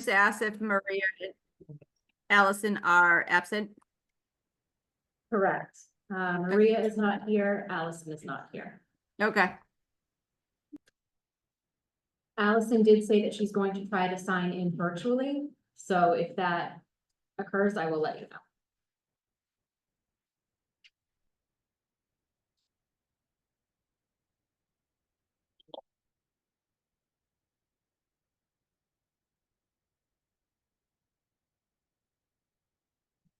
ask if Maria and Allison are absent. Correct. Maria is not here, Allison is not here. Okay, Allison did say that she's going to try to sign in virtually, so if that occurs, I will let you know.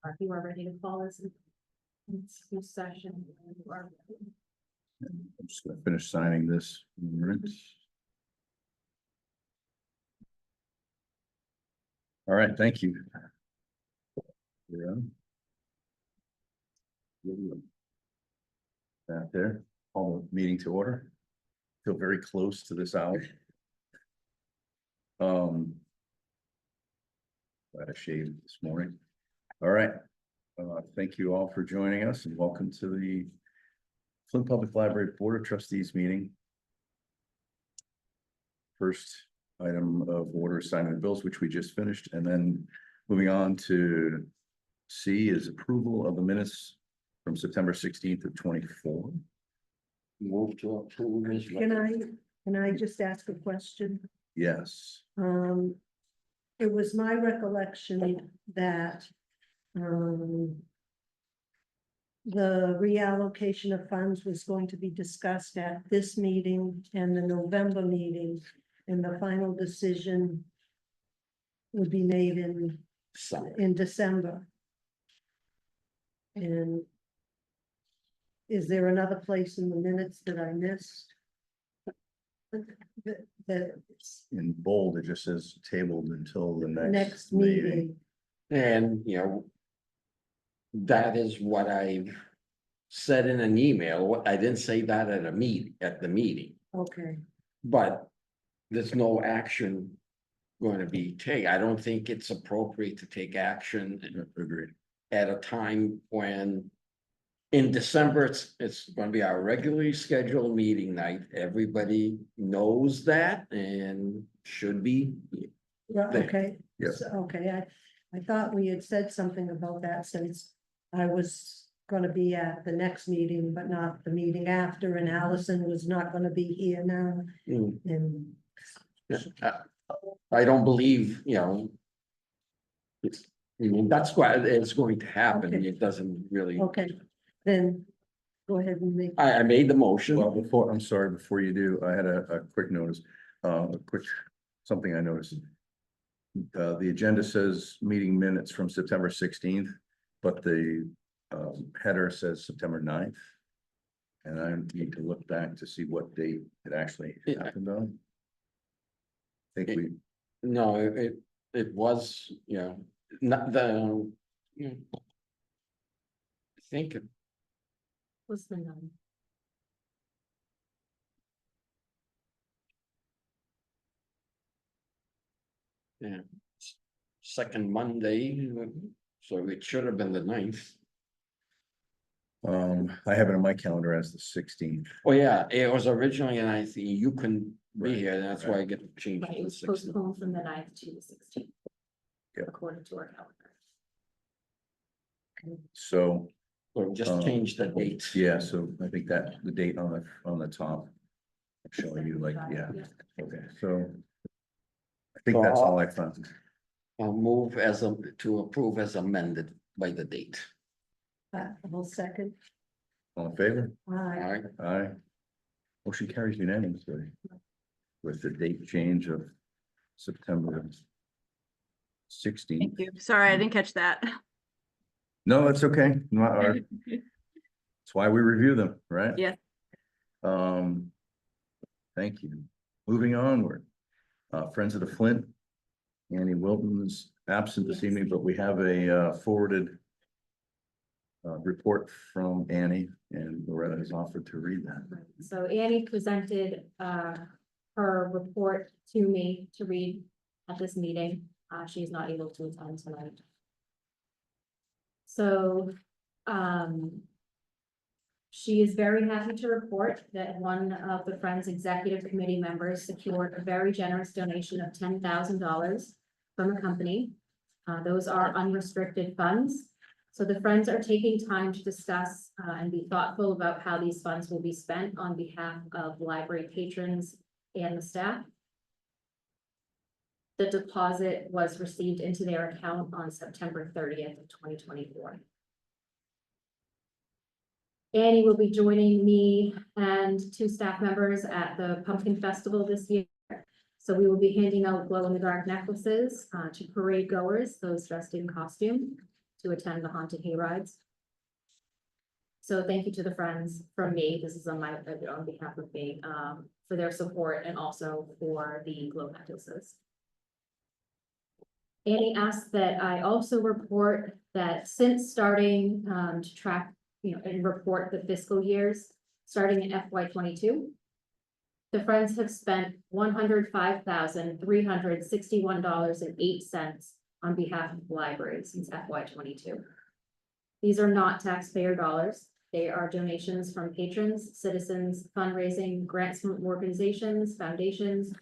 If you are ready to call this into session. You are ready. I'm just gonna finish signing this. All right, thank you. Yeah. Back there, call the meeting to order. Feel very close to this hour. Got a shave this morning. All right. Thank you all for joining us and welcome to the Flint Public Library Board of Trustees meeting. First item of order, signing the bills, which we just finished, and then moving on to C is approval of the minutes from September 16th of 24. Move to approve. Can I just ask a question? Yes. It was my recollection that, the reallocation of funds was going to be discussed at this meeting and the November meeting, and the final decision would be made in December. And is there another place in the minutes that I missed? That In bold, it just says tabled until the next meeting. And, you know, that is what I said in an email. I didn't say that at the meeting, Okay, but there's no action going to be taken. I don't think it's appropriate to take action Agreed. at a time when in December, it's going to be our regularly scheduled meeting night. Everybody knows that and should be. well, okay. Yes. So, okay, I thought we had said something about that since I was gonna be at the next meeting, but not the meeting after, and Allison was not gonna be here now, Mm, and. I don't believe, you know. I mean, that's what is going to happen. Okay. It doesn't really, Okay, then go ahead and make. I made the motion. Well, I'm sorry, before you do, I had a quick notice, something I noticed. The agenda says meeting minutes from September 16th, but the header says September 9th. And I need to look back to see what date it actually Yeah. happened on. I think we, No, it was, you know, not the. I think it What's the number? Yeah, second Monday, so it should have been the 9th. I have it on my calendar as the 16th. Oh, yeah, it was originally, and I think you couldn't be Right, here, and that's why I get to change Right, to it the was 16th. postponed from the 9th to the 16th. Yep. According to our calendar. So, So just change the date. yeah, so I think that the date on the top. Showing you like, yeah, okay, so. I think that's all I found. I'll move to approve as amended by the date. I'll second. All in favor? All right, Aye. Motion carries unanimously. With the date change of September 16th. thank you. Sorry, I didn't catch that. No, that's okay. Not our, that's why we review them, right? Yeah. Thank you. Moving onward. Friends of the Flint. Annie Wilton is absent this evening, but we have a forwarded report from Annie, and Loretta has offered to read that. Right. So Annie presented her report to me to read at this meeting. She's not able to attend tonight. So she is very happy to report that one of the Friends Executive Committee members secured a very generous donation of $10,000 from a company. Those are unrestricted funds. So the Friends are taking time to discuss and be thoughtful about how these funds will be spent on behalf of library patrons and the staff. The deposit was received into their account on September 30th of 2024. Annie will be joining me and 2 staff members at the Pumpkin Festival this year. So we will be handing out glow-in-the-dark necklaces to parade goers, those dressed in costume, to attend the haunted hay rides. So thank you to the Friends from me. This is on behalf of me, for their support and also for the glow necklaces. Annie asked that I also report that since starting to track, and report the fiscal years, starting in FY 22, the Friends have spent $105,361.08 on behalf of the library since FY 22. These are not taxpayer dollars. They are donations from patrons, citizens, fundraising, grants from organizations, foundations,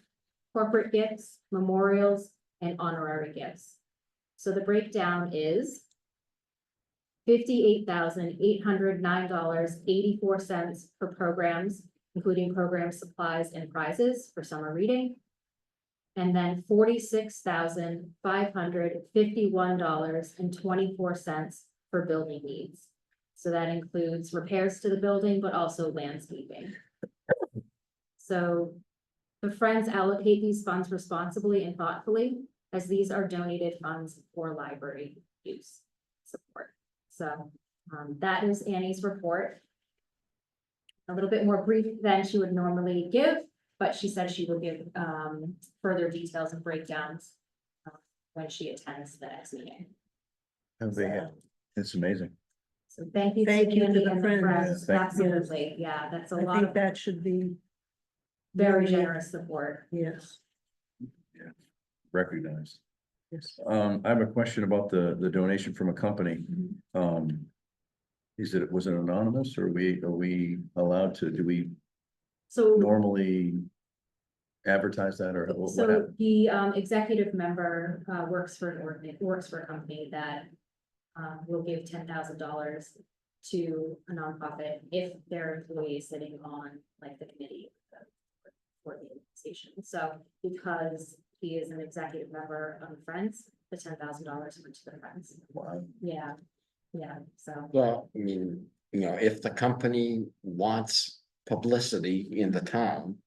corporate gifts, memorials, and honorary gifts. So the breakdown is $58,809.84 for programs, including program supplies and prizes for summer reading. And then $46,551.24 for building needs. So that includes repairs to the building, but also landscaping. So the Friends allocate these funds responsibly and thoughtfully, as these are donated funds for library use support. So that is Annie's report. A little bit more brief than she would normally give, but she said she will give further details and breakdowns when she attends the next meeting. It's amazing. So thank you. Thank you to Annie the and Friends. Friends. Yeah, thank you. Absolutely, yeah, that's a I lot think of that should be, very really- generous support. yes, Recognized. yes. I have a question about the donation from a company. Was it anonymous, or are we allowed to, do we So. normally advertise that, or what So happened? the executive member works for a company that will give $10,000 to a nonprofit if their employee is sitting on like the committee for the organization. So because he is an executive member of the Friends, the $10,000 went to the Friends. Wow. Yeah, so. Well, I mean, if the company wants publicity in the town,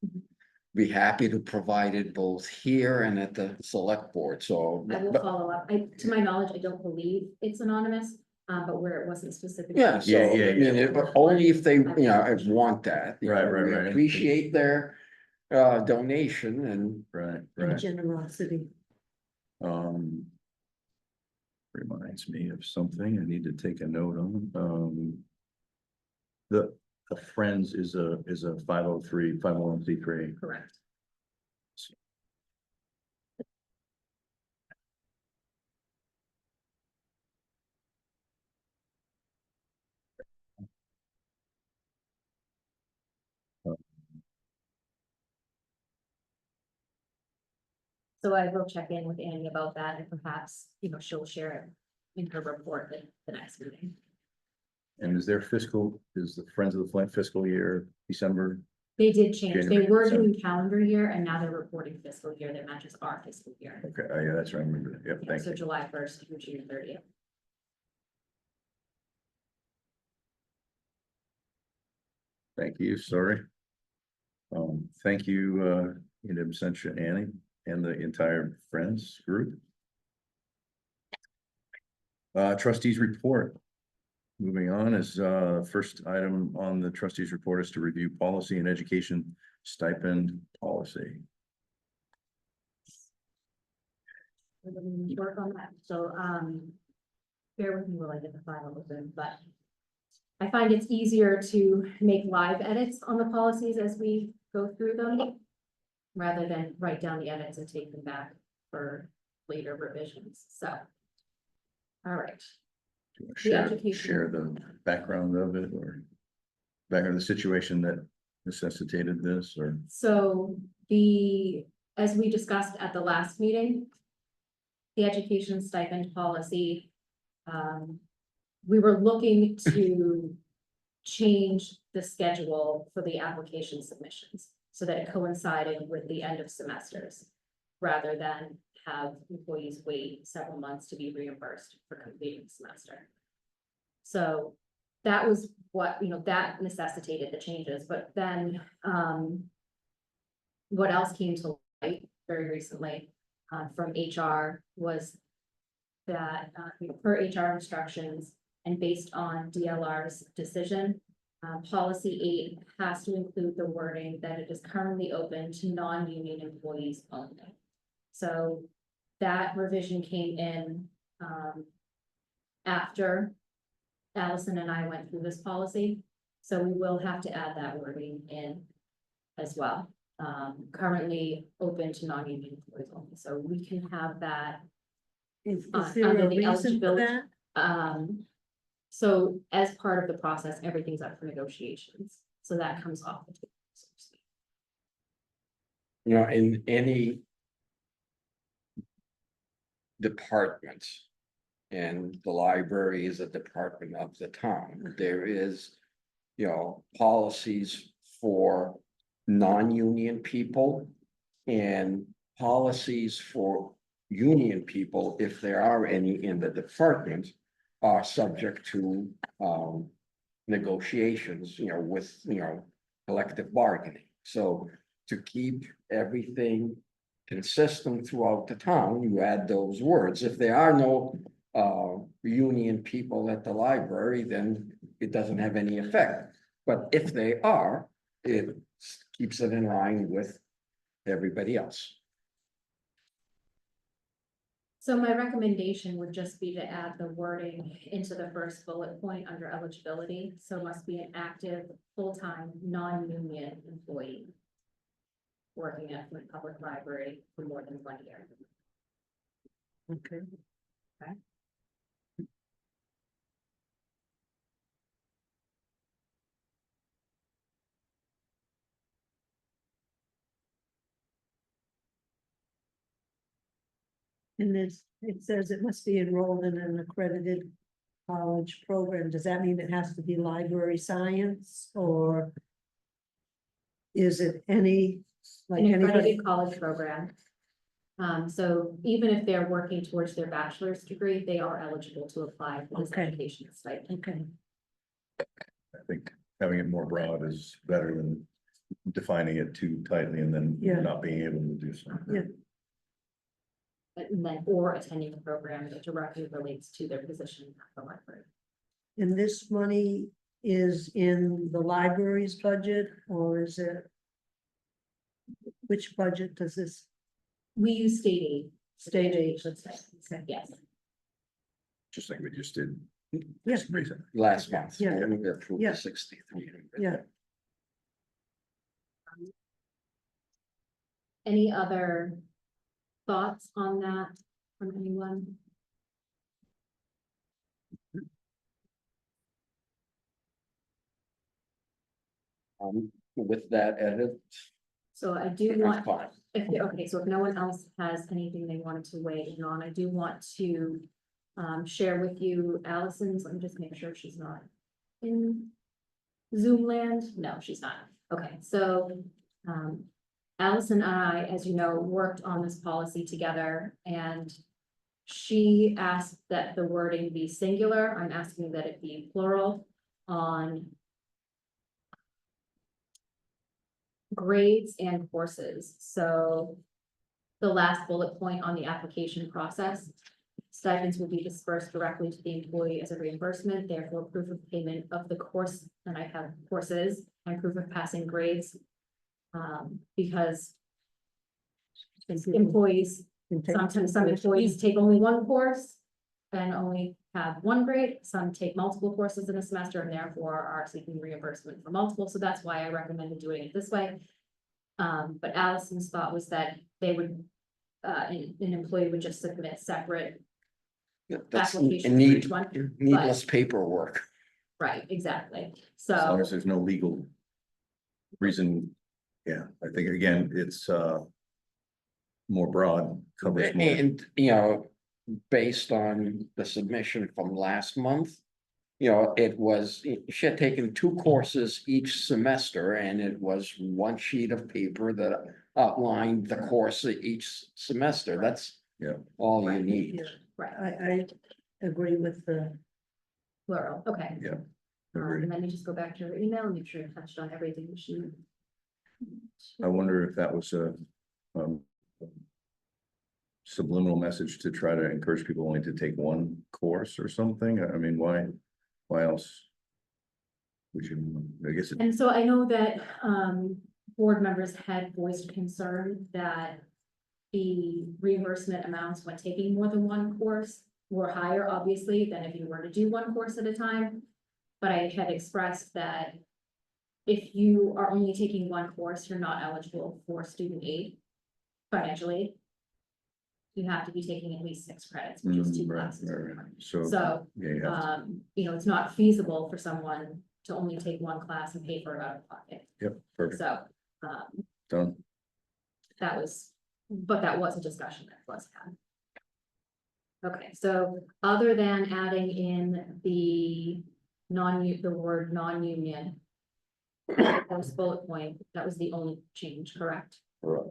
be happy to provide it both here and at the select board, so. I will follow up. To my knowledge, I don't believe it's anonymous, but where it wasn't specific. Yeah, so, Yeah, I mean, but only if they, want that. Right. We appreciate their donation and. Right, And right. generosity. Reminds me of something I need to take a note on. The Friends is a 501c3. Correct. So I will check in with Annie about that, and perhaps, she'll share it in her report at the next meeting. And is the Friends of the Flint fiscal year December? They did change. They January, were so- doing calendar year and now they're reporting fiscal year that matches our fiscal year. Okay, yeah, that's right, I remember that. Yep, Yeah, thank so you. July 1st through June 30th. Thank you, sorry. Thank you, in absentia Annie and the entire Friends group. Trustees report. Moving on is, first item on the trustees report is to review policy and education stipend policy. We're gonna work on that, so, bear with me while I get the file open, but I find it's easier to make live edits on the policies as we go through them, rather than write down the edits and take them back for later revisions, so. All right, Do you wanna Share, education. share the background of it, or background of the situation that necessitated this, or? so as we discussed at the last meeting, the education stipend policy. We were looking to change the schedule for the application submissions so that it coincided with the end of semesters, rather than have employees wait several months to be reimbursed for completing the semester. So that was what, that necessitated the changes, but then, what else came to light very recently, from HR was that, per HR instructions and based on DLR's decision, policy 8 has to include the wording that it is currently open to non-union employees only. So that revision came in, after Allison and I went through this policy. So we will have to add that wording in as well. Currently open to non-union employees only, so we can have that. Is Under there a the reason for eligibility- that? So as part of the process, everything's up for negotiations, so that comes off the table, so to speak. In any department, and the library is a department of the town, there is, policies for non-union people and policies for union people, if there are any in the department, are subject to negotiations, with, collective bargaining. So to keep everything consistent throughout the town, you add those words. If there are no union people at the library, then it doesn't have any effect. But if they are, it keeps it in line with everybody else. So my recommendation would just be to add the wording into the first bullet point under eligibility, so must be an active, full-time, non-union employee working at the public library for more than 1 year. Okay. And it says it must be enrolled in an accredited college program. Does that mean it has to be library science or? Is it any, like An anybody? accredited college program. So even if they're working towards their bachelor's degree, they are eligible to apply for this Okay. education stipend. Okay, I think having it more broad is better than defining it too tightly and then Yeah. not being able to do so. yeah, And then, or attending a program that directly relates to their position at the library. and this money is in the library's budget or is it? Which budget does this, We use state aid. State aid. Okay. Yes. Just like we just did. Yeah. Just recently. Last month. Yeah. when we approved Yeah. the 63. yeah, Any other thoughts on that from anyone? With that edit, So I do I'm want, fine. okay, so if no one else has anything they wanted to weigh in on, I do want to share with you Allison's, let me just make sure she's not in Zoom land. No, she's not. Okay, so Allison and I, as you know, worked on this policy together and she asked that the wording be singular. I'm asking that it be plural on grades and courses. So the last bullet point on the application process, stipends will be dispersed directly to the employee as a reimbursement, therefore proof of payment of the course, and I have courses and proof of passing grades. Because employees, sometimes some employees take only one course and only have one grade. Some take multiple courses in a semester and therefore are seeking reimbursement for multiple. So that's why I recommended doing it this way. But Allison's thought was that they would, an employee would just submit separate, That's applications for need, each one, needless paperwork. right, exactly. As long So, as there's no legal reason, yeah, I think again, it's more broad, covers more. And, based on the submission from last month. You know, she had taken 2 courses each semester, and it was 1 sheet of paper that outlined the course of each semester. That's Yeah. all you Right. need. Right, I agree with the, plural, okay. Yeah. And let me just go back to her email and make sure I touched on everything she. I wonder if that was a um, subliminal message to try to encourage people only to take 1 course or something. I mean, why else? We should, I guess, And so I know that board members had voiced concern that the reimbursement amounts when taking more than 1 course were higher, obviously, than if you were to do 1 course at a time. But I had expressed that if you are only taking 1 course, you're not eligible for student aid, financial aid. You have to be taking at least 6 credits, which is 2 right, classes. right. So, So, yeah, you have to- you know, it's not feasible for someone to only take 1 class and pay for it out of pocket. yep, perfect, So, done. that was, but that was a discussion that was had. Okay, so other than adding in the the word non-union. First bullet point, that was the only change, correct? Right.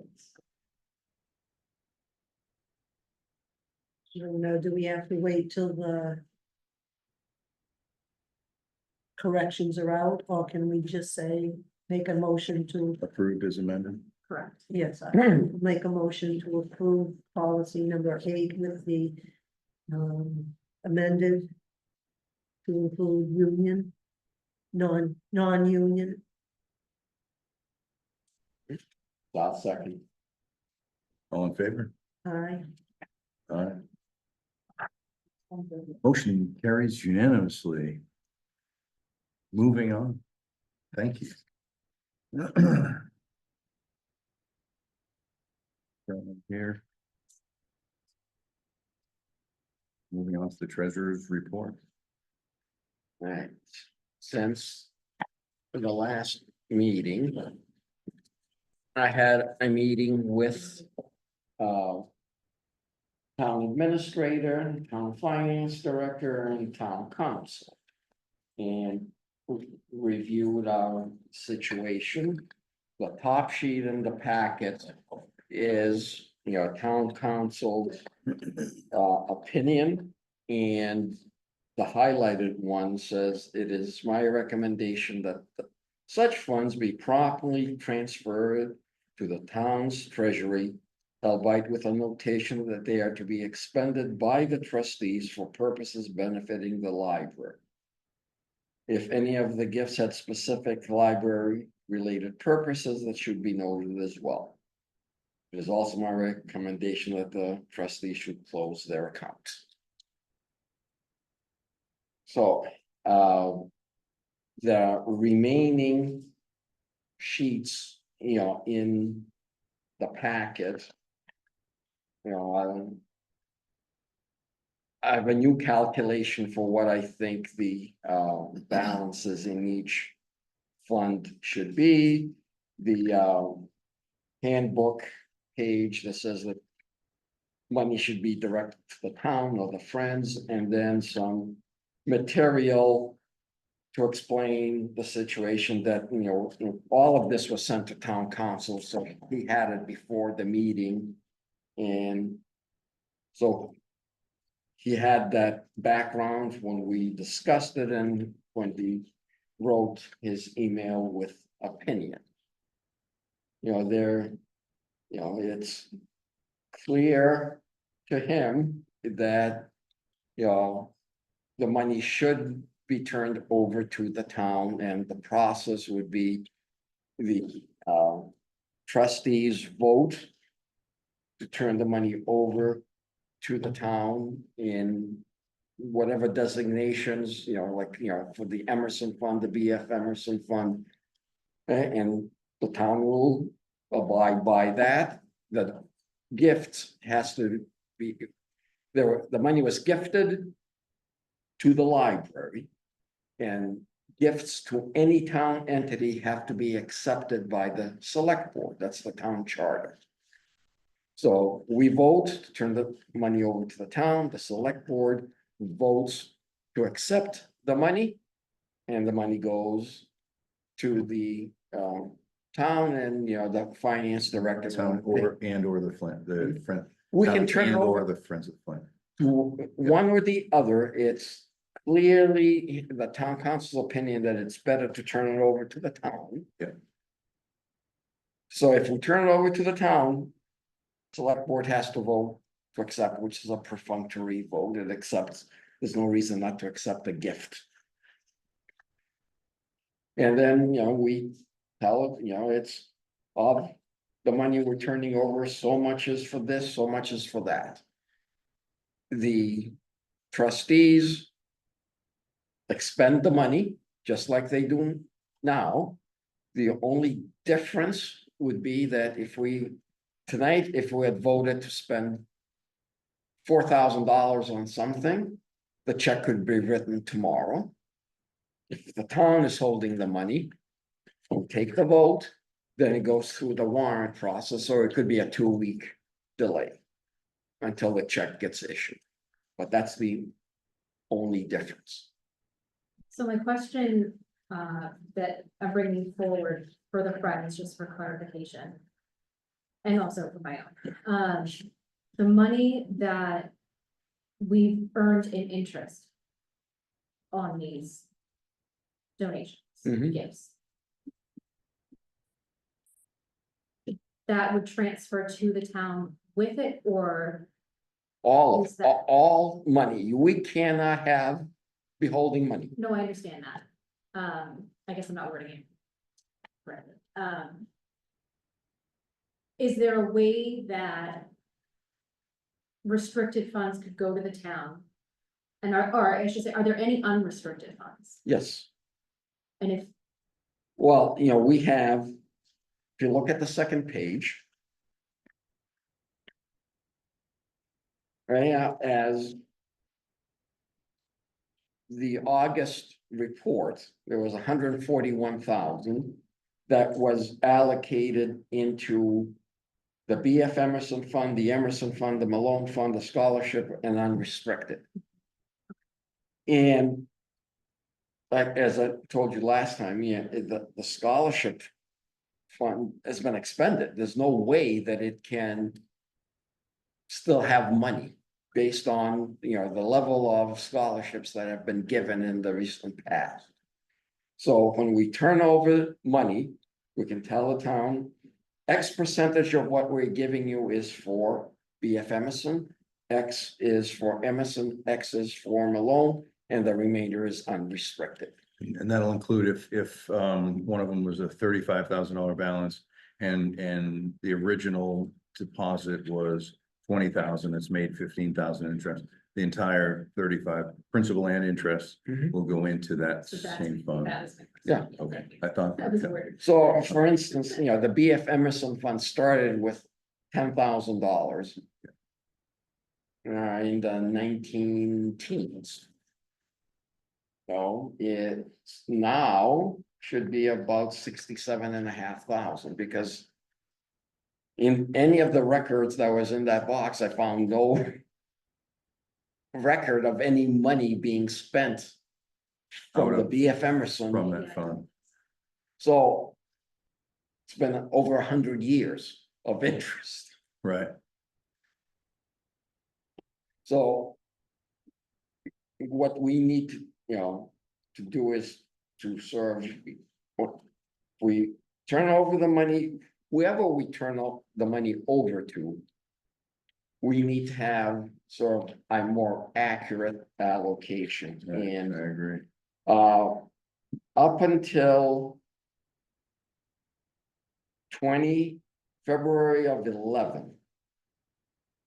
you know, do we have to wait till the corrections are out, or can we just say, make a motion to, Approved as amended. Correct. yes, I make a motion to approve policy number 8 with the amended to include union, non-union. I'll second. All in favor? Aye. Aye. Motion carries unanimously. Moving on. Thank you. Here. Moving on to the treasurer's report. Right, since the last meeting. I had a meeting with town administrator, town finance director, and town council. And reviewed our situation. The top sheet in the packet is, you know, town council's opinion. And the highlighted one says, it is my recommendation that such funds be properly transferred to the town's treasury, albeit with a notation that they are to be expended by the trustees for purposes benefiting the library. If any of the gifts had specific library-related purposes, that should be noted as well. It is also my recommendation that the trustees should close their accounts. So, the remaining sheets, you know, in the packet. You know, I have a new calculation for what I think the balances in each fund should be. The handbook page that says that money should be directed to the town or the friends, and then some material to explain the situation that, you know, all of this was sent to town council, so he had it before the meeting. And so he had that background when we discussed it and when he wrote his email with opinion. You know, you know, it's clear to him that, you know, the money should be turned over to the town, and the process would be the trustees vote to turn the money over to the town in whatever designations, you know, like, you know, for the Emerson Fund, the BF Emerson Fund. And the town will abide by that. The gift has to be, the money was gifted to the library. And gifts to any town entity have to be accepted by the select board. That's the town charter. So we vote to turn the money over to the town, the select board votes to accept the money. And the money goes to the town and, the finance director. Town or the Flint, the friend. We can town turn it and Or over the Friends of Flint. to one or the other. It's clearly the town council's opinion that it's better to turn it over to the town. Yeah. So if we turn it over to the town, select board has to vote to accept, which is a perfunctory vote. It accepts, there's no reason not to accept a gift. And then, we tell it, it's of the money we're turning over, so much is for this, so much is for that. The trustees expend the money just like they do now. The only difference would be that if we had voted to spend $4,000 on something, the check could be written tomorrow. If the town is holding the money, we'll take the vote, then it goes through the warrant process, or it could be a 2-week delay until the check gets issued. But that's the only difference. So my question, that I'm bringing forward for the Friends, just for clarification. And also for my own, the money that we've earned in interest on these donations, Mhm. gifts. That would transfer to the town with it, or, All, Is that- all money, we cannot have beholding money. no, I understand that. I guess I'm not wording it correctly. Is there a way that restricted funds could go to the town? And or I should say, are there any unrestricted funds? Yes, And if, well, we have, if you look at the second page. Right now, as the August report, there was 141,000 that was allocated into the BF Emerson Fund, the Emerson Fund, the Malone Fund, the scholarship, and unrestricted. And like, as I told you last time, the scholarship fund has been expended. There's no way that it can still have money based on, the level of scholarships that have been given in the recent past. So when we turn over money, we can tell the town, X percentage of what we're giving you is for BF Emerson, X is for Emerson, X is for Malone, and the remainder is unrestricted. And that'll include if one of them was a $35,000 balance and the original deposit was 20,000, it's made 15,000 interest. The entire 35 principal and interest Mhm. will go into that so same that fund. was. Yeah. Okay, I thought. That was yeah. weird. So for instance, the BF Emerson Fund started with $10,000. In the 19 teens. So it's now should be about 67,500 because. In any of the records that was in that box, I found no. Record of any money being spent. From Out the of- BF Emerson. From that fund. So. It's been over 100 years of interest. Right. So. What we need to, to do is to serve. What we turn over the money, whoever we turn the money over to. We need to have sort of a more accurate allocation I and, agree. up until. February of 11.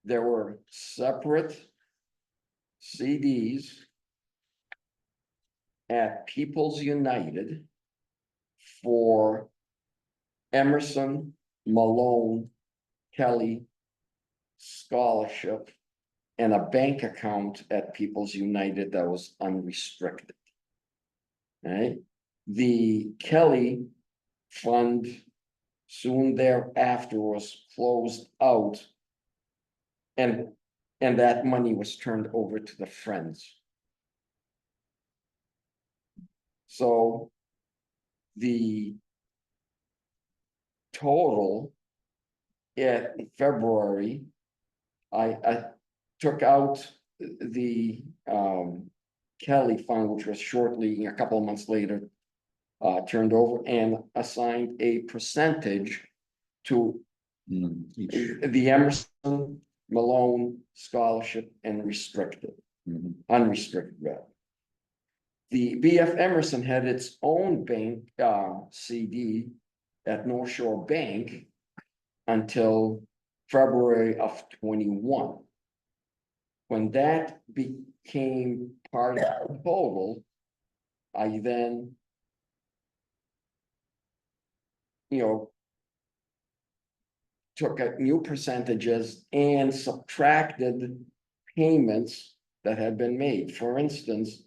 There were separate. CDs. At People's United. For. Emerson, Malone, Kelly. Scholarship. And a bank account at People's United that was unrestricted. Right, the Kelly fund soon thereafter was closed out And, and that money was turned over to the Friends. So the total in February, I took out the Kelly fund, which was shortly, a couple of months later, turned over and assigned a percentage to Each. the Emerson Malone Scholarship and restricted, Mhm. unrestricted rather. The BF Emerson had its own bank, CD at North Shore Bank until February of 21. When that became part of the total, I then, took a new percentages and subtracted payments that had been made. For instance,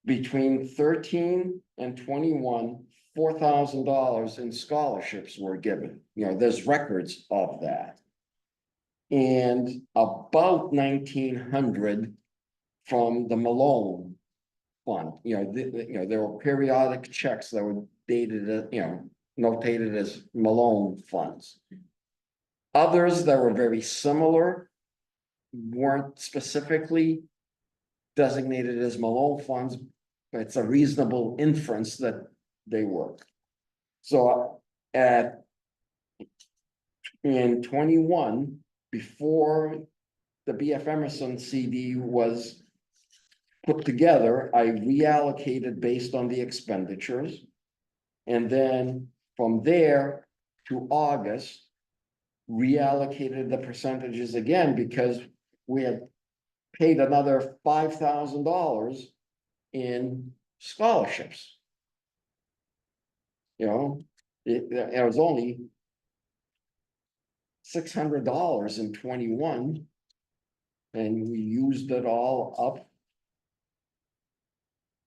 between 13 and 21, $4,000 in scholarships were given. There's records of that. And about 1,900 from the Malone fund. There were periodic checks that were dated, notated as Malone funds. Others that were very similar weren't specifically designated as Malone funds, but it's a reasonable inference that they were. So in 21, before the BF Emerson CD was put together, I reallocated based on the expenditures. And then from there to August, reallocated the percentages again because we had paid another $5,000 in scholarships. It was only $600 in 21, and we used it all up.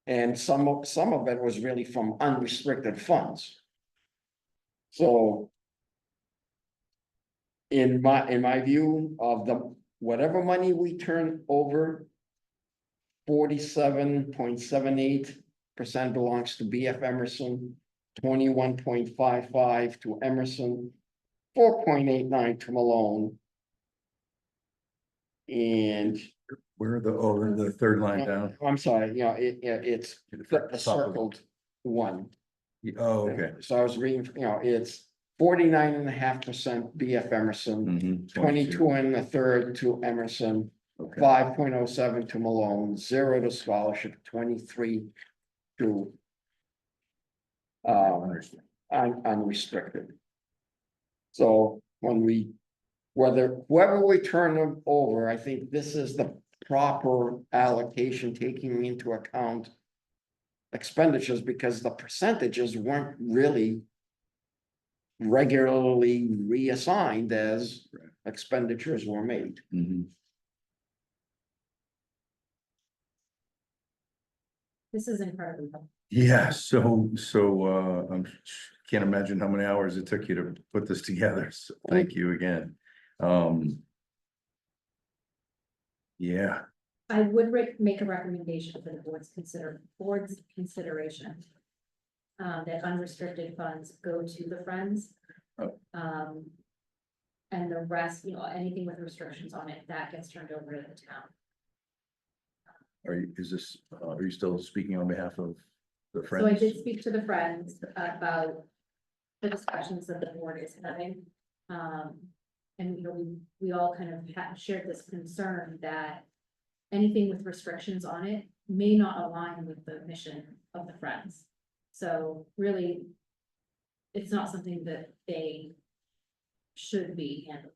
And some of it was really from unrestricted funds. So in my view of whatever money we turn over, 47.78% belongs to BF Emerson, 21.55 to Emerson, 4.89 to Malone. And Where are the third line down? I'm sorry, it's The the top of- circled one. Oh, okay. So I was reading, it's 49.5% BF Emerson, Mhm. 22 and a third to Emerson, Okay. 5.07 to Malone, 0 to scholarship, 23 to unrestricted. So whoever we turn them over, I think this is the proper allocation, taking into account expenditures, because the percentages weren't really regularly reassigned as expenditures were made. Mhm. This is incredible. Yeah, can't imagine how many hours it took you to put this together. So thank you again. Yeah, I would make a recommendation for the board's consideration. That unrestricted funds go to the Friends. Oh. And the rest, anything with restrictions on it, that gets turned over to the town. are you still speaking on behalf of the So I Friends? did speak to the Friends about the discussions that the board is having. And, we all kind of shared this concern that anything with restrictions on it may not align with the mission of the Friends. So really, it's not something that they should be handling.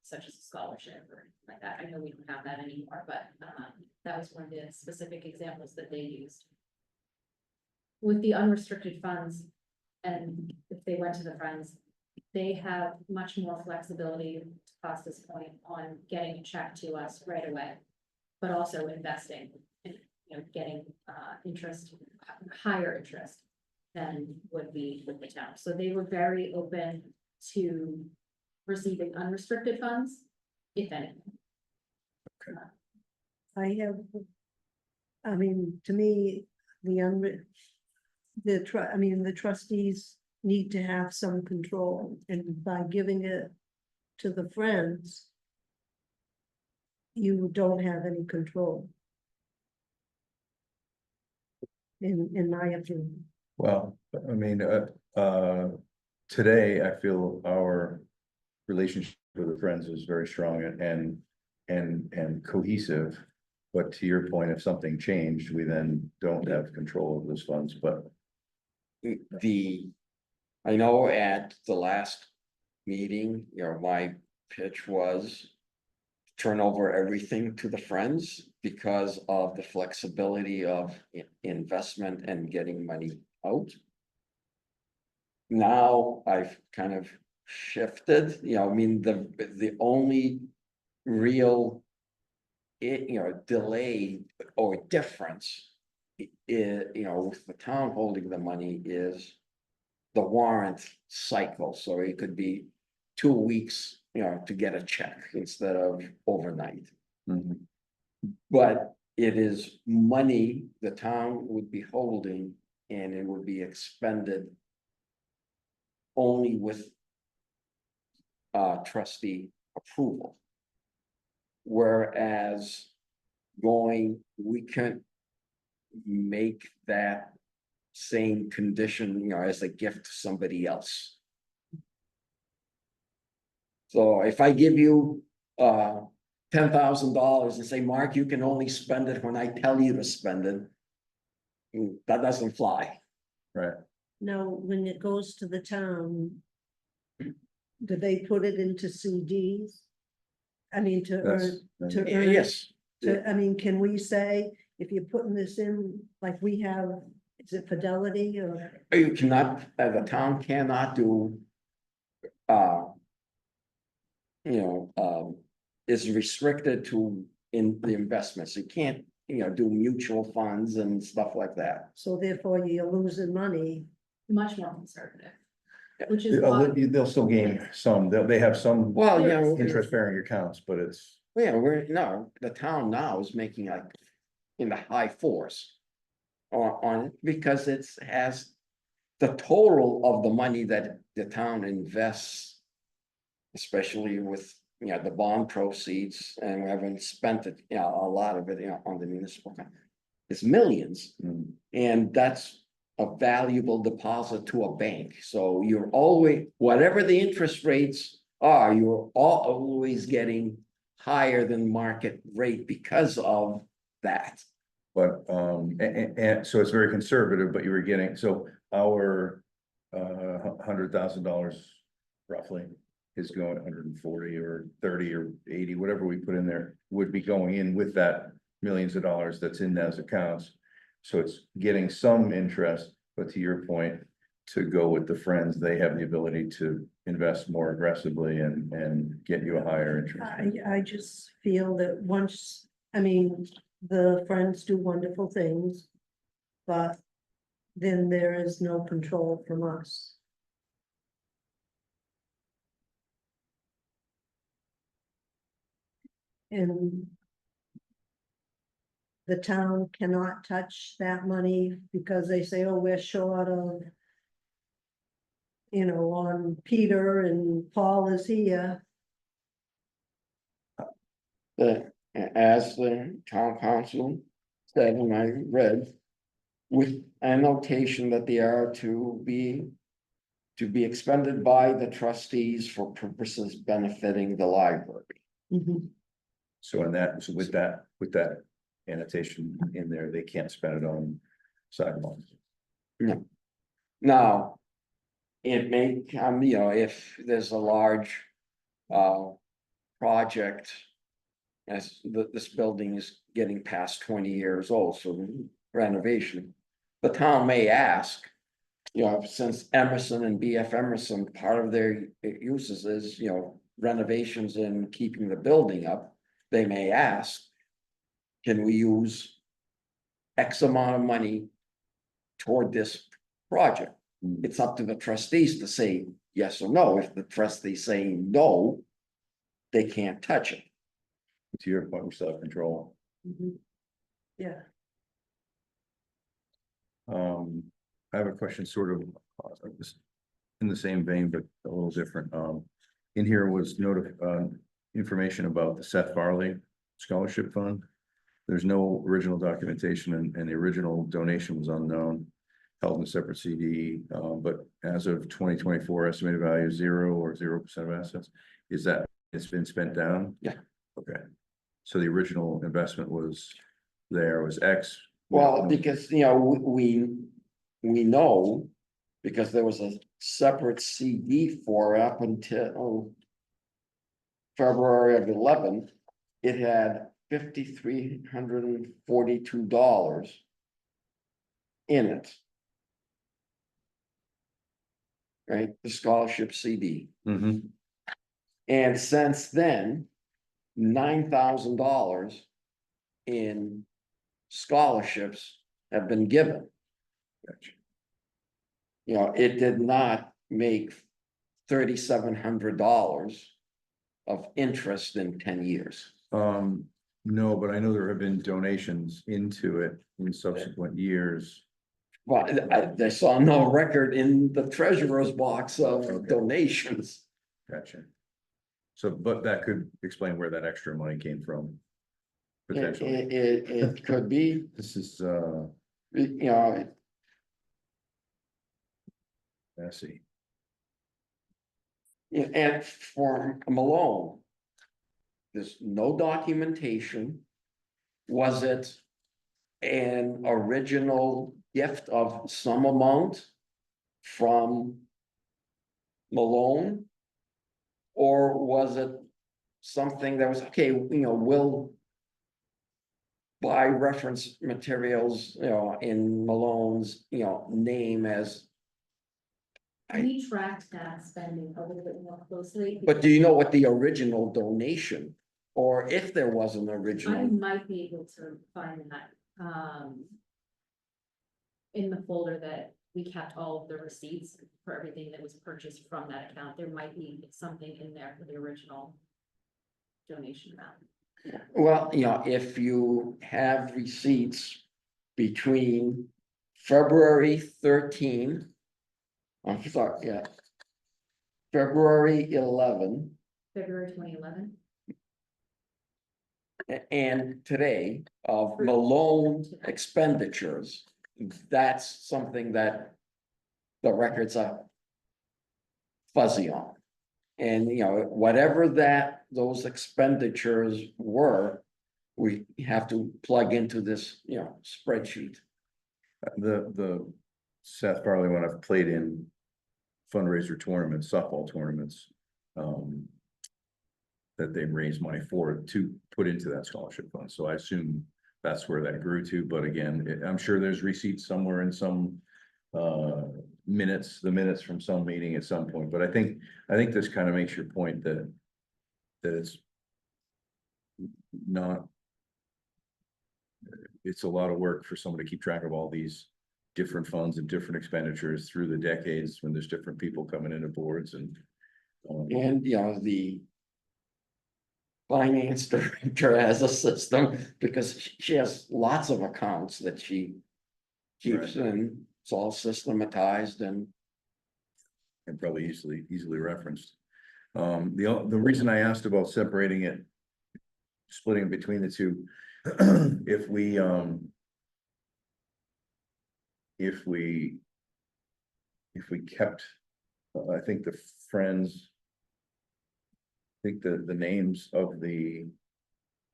Such as a scholarship or anything like that. I know we don't have that anymore, but that was one of the specific examples that they used. With the unrestricted funds, and if they went to the Friends, they have much more flexibility, to Costa's point, on getting a check to us right away, but also investing in, getting interest, higher interest than would be with the town. So they were very open to receiving unrestricted funds, if any. I have, I mean, to me, the trustees need to have some control, and by giving it to the friends, you don't have any control. In my opinion. Well, I mean, today I feel our relationship with the Friends is very strong and cohesive. But to your point, if something changed, we then don't have control of those funds, but I know at the last meeting, my pitch was turn over everything to the Friends because of the flexibility of investment and getting money out. Now I've kind of shifted, I mean, the only real delay or difference with the town holding the money is the warrant cycle. So it could be 2 weeks, to get a check instead of overnight. mhm, But it is money the town would be holding and it would be expended only with trustee approval. Whereas we can make that same condition, as a gift to somebody else. So if I give you $10,000 and say, Mark, you can only spend it when I tell you to spend it. That doesn't fly. right? Now, when it goes to the town, do they put it into CDs? I mean, to That's, earn, to earn. Yes, I mean, can we say, if you're putting this in, like we have, is it Fidelity or? you cannot, the town cannot do. Is restricted to in the investments. You can't, do mutual funds and stuff like that. So therefore you're losing money. Much more conservative. Which is why, They'll still gain some, they have some Well, interest bearing accounts, but it's, the town now is making like in the high fours. On it, because has the total of the money that the town invests. Especially with, the bond proceeds, and we haven't spent it, a lot of it, on the municipal. It's millions, mm, and that's a valuable deposit to a bank, so you're always, whatever the interest rates are, you're always getting higher than market rate because of that. but, and so it's very conservative, but you were getting, so our $100,000 roughly is going 140 or 30 or 80, whatever we put in there, would be going in with that millions of dollars that's in those accounts. So it's getting some interest, but to your point, to go with the Friends, they have the ability to invest more aggressively and get you a higher interest. I just feel that once, I mean, the Friends do wonderful things, but then there is no control from us. And the town cannot touch that money because they say, oh, we're short of, on Peter and Paul is here. As the town council said, and I read. With a notation that they are to be expended by the trustees for purposes benefiting the library. So so with that annotation in there, they can't spend it on sidewalks. No. Now. It may come, if there's a large project. As this building is getting past 20 years old, so renovation, the town may ask. Since Emerson and BF Emerson, part of their uses is, renovations and keeping the building up, they may ask. Can we use X amount of money toward this project? It's up to the trustees to say yes or no. If the trustees saying no, they can't touch it. To your point, we still have control. Yeah, I have a question sort of in the same vein, but a little different. In here was information about the Seth Farley Scholarship Fund. There's no original documentation and the original donation was unknown, held in a separate CD. But as of 2024, estimated value 0 or 0% of assets. Is that, it's been spent down? Yeah. Okay. So the original investment was X. Well, because, you know, we know, because there was a separate CD for it up until February of 11, it had $5,342 in it. Right, the scholarship CD. Mhm. And since then, $9,000 in scholarships have been given. Gotcha. You know, it did not make $3,700 of interest in 10 years. No, but I know there have been donations into it in subsequent years. Well, I saw no record in the treasurer's box of Okay. donations. Gotcha. So, but that could explain where that extra money came from. It, Potentially. it could be, This is, you know, I see. and for Malone, there's no documentation. Was it an original gift of some amount from Malone? Or was it something that was, okay, you know, we'll buy reference materials, you know, in Malone's, you know, name as. We tracked that spending a little bit more closely. But do you know what the original donation, or if there was an I original? might be able to find that, in the folder that we kept all of the receipts for everything that was purchased from that account. There might be something in there for the original donation amount. Well, you know, if you have receipts between February 13. I'm sorry, yeah. February 11 February 2011. and today of Malone expenditures, that's something that the records are fuzzy on. And, you know, whatever those expenditures were, we have to plug into this, you know, spreadsheet. The Seth Farley one, I've played in fundraiser tournaments, softball tournaments. That they raised money for to put into that scholarship fund. So I assume that's where that grew to, but again, I'm sure there's receipts somewhere in some minutes, the minutes from some meeting at some point, but I think this kind of makes your point that it's not, it's a lot of work for someone to keep track of all these different funds and different expenditures through the decades when there's different people coming into boards and And, you know, the finance director has a system because she has lots of accounts that she keeps and it's all systematized and. probably easily referenced. The reason I asked about separating it, splitting it between the two, if we kept, I think the friends, I think the names of the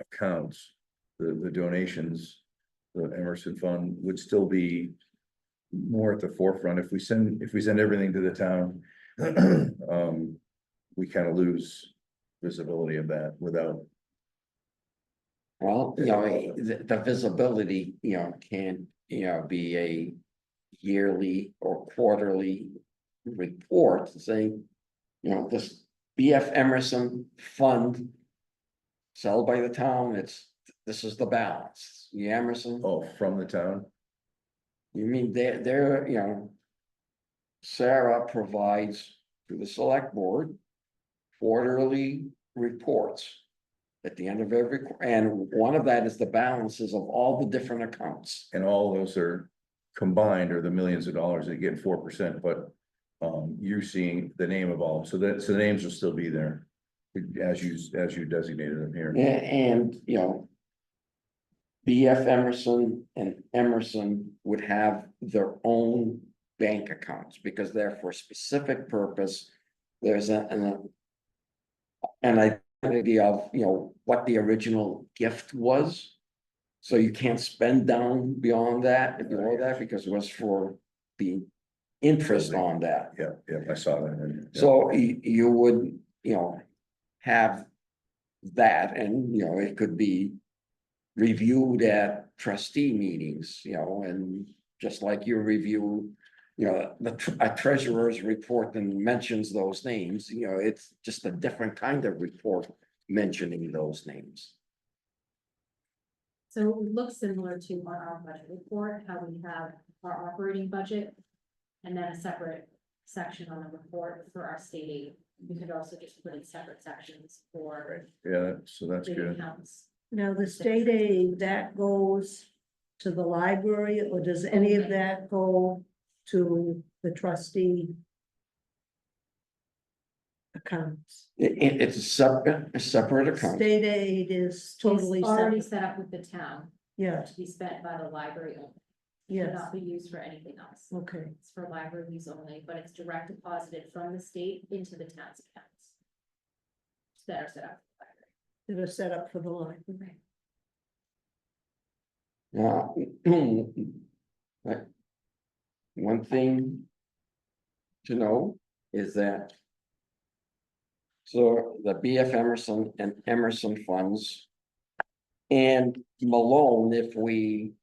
accounts, the donations, the Emerson Fund would still be more at the forefront. If we send everything to the town, we kind of lose visibility of that without. Well, you know, the visibility, you know, can, you know, be a yearly or quarterly report saying, you know, this BF Emerson fund held by the town, this is the balance, the Emerson. Oh, from the town? You mean they're, you know, Sarah provides to the select board quarterly reports at the end of every, and one of that is the balances of all the different accounts. And all those are combined are the millions of dollars that get 4%, but you're seeing the name of all, so the names will still be there. As you designated them here. And, you know. BF Emerson and Emerson would have their own bank accounts because they're for a specific purpose. There's an identity of, you know, what the original gift was. So you can't spend down beyond that, below that, because it was for the interest on that. Yeah, I saw that. And, yeah. So you would, you know, have that, and, you know, it could be reviewed at trustee meetings, you know, and just like you review, you know, a treasurer's report and mentions those names, you know, it's just a different kind of report mentioning those names. So it would look similar to on our budget report, how we have our operating budget. And then a separate section on the report for our state aid. We could also just put in separate sections for Yeah, so that's the good. accounts. Now, the state aid, that goes to the library, or does any of that go to the trustee accounts? It's a separate account. State aid is totally It's already separate. set up with the town Yeah, to be spent by the library only. yes, Cannot be used for anything else. okay, It's for library use only, but it's direct deposited from the state into the town's accounts. That are set up. for the that are set up for the library. library. Now, right. One thing to know is that so the BF Emerson and Emerson funds and Malone, if we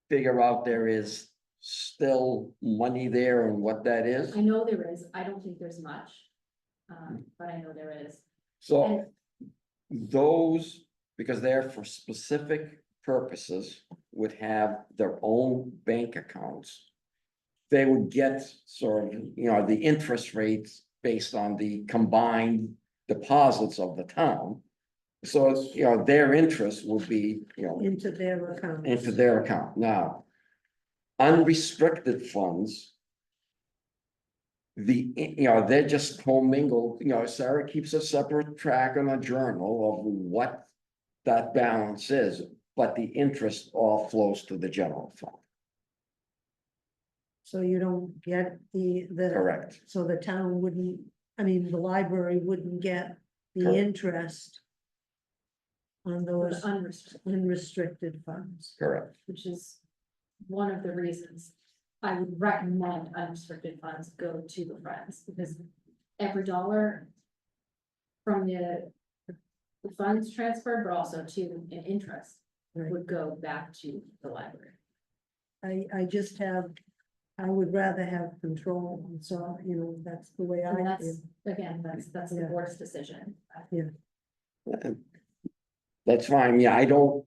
figure out there is still money there and what that is, I know there is, I don't think there's much, but I know there is. so those, because they're for specific purposes, would have their own bank accounts. They would get sort of, you know, the interest rates based on the combined deposits of the town. So, you know, their interest would be, you know, Into their account. into their account. Now, unrestricted funds, you know, they're just commingled, you know, Sarah keeps a separate track on a journal of what that balance is, but the interest all flows to the general fund. So you don't get the, Correct. so the town wouldn't, I mean, the library wouldn't get the Correct. interest on For those the unrestricted, unrestricted funds. Correct. which is one of the reasons I would recommend unrestricted funds go to the Friends, because every dollar from the funds transferred, but also to an interest, Right. would go back to the library. I just have, I would rather have control, and so, you know, that's the way And I feel. that's, again, that's the Yeah. board's decision. That's fine. Yeah, I don't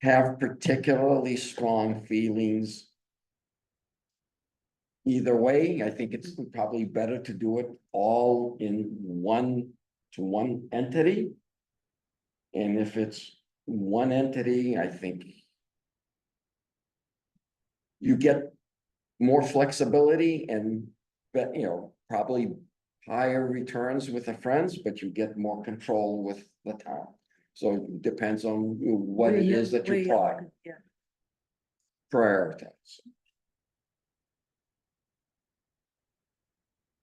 have particularly strong feelings either way. I think it's probably better to do it all in one entity. And if it's one entity, I think you get more flexibility and, but, you know, probably higher returns with the Friends, but you get more control with the town. So it depends on what Where it you- is that where you you are, yeah. prioritize.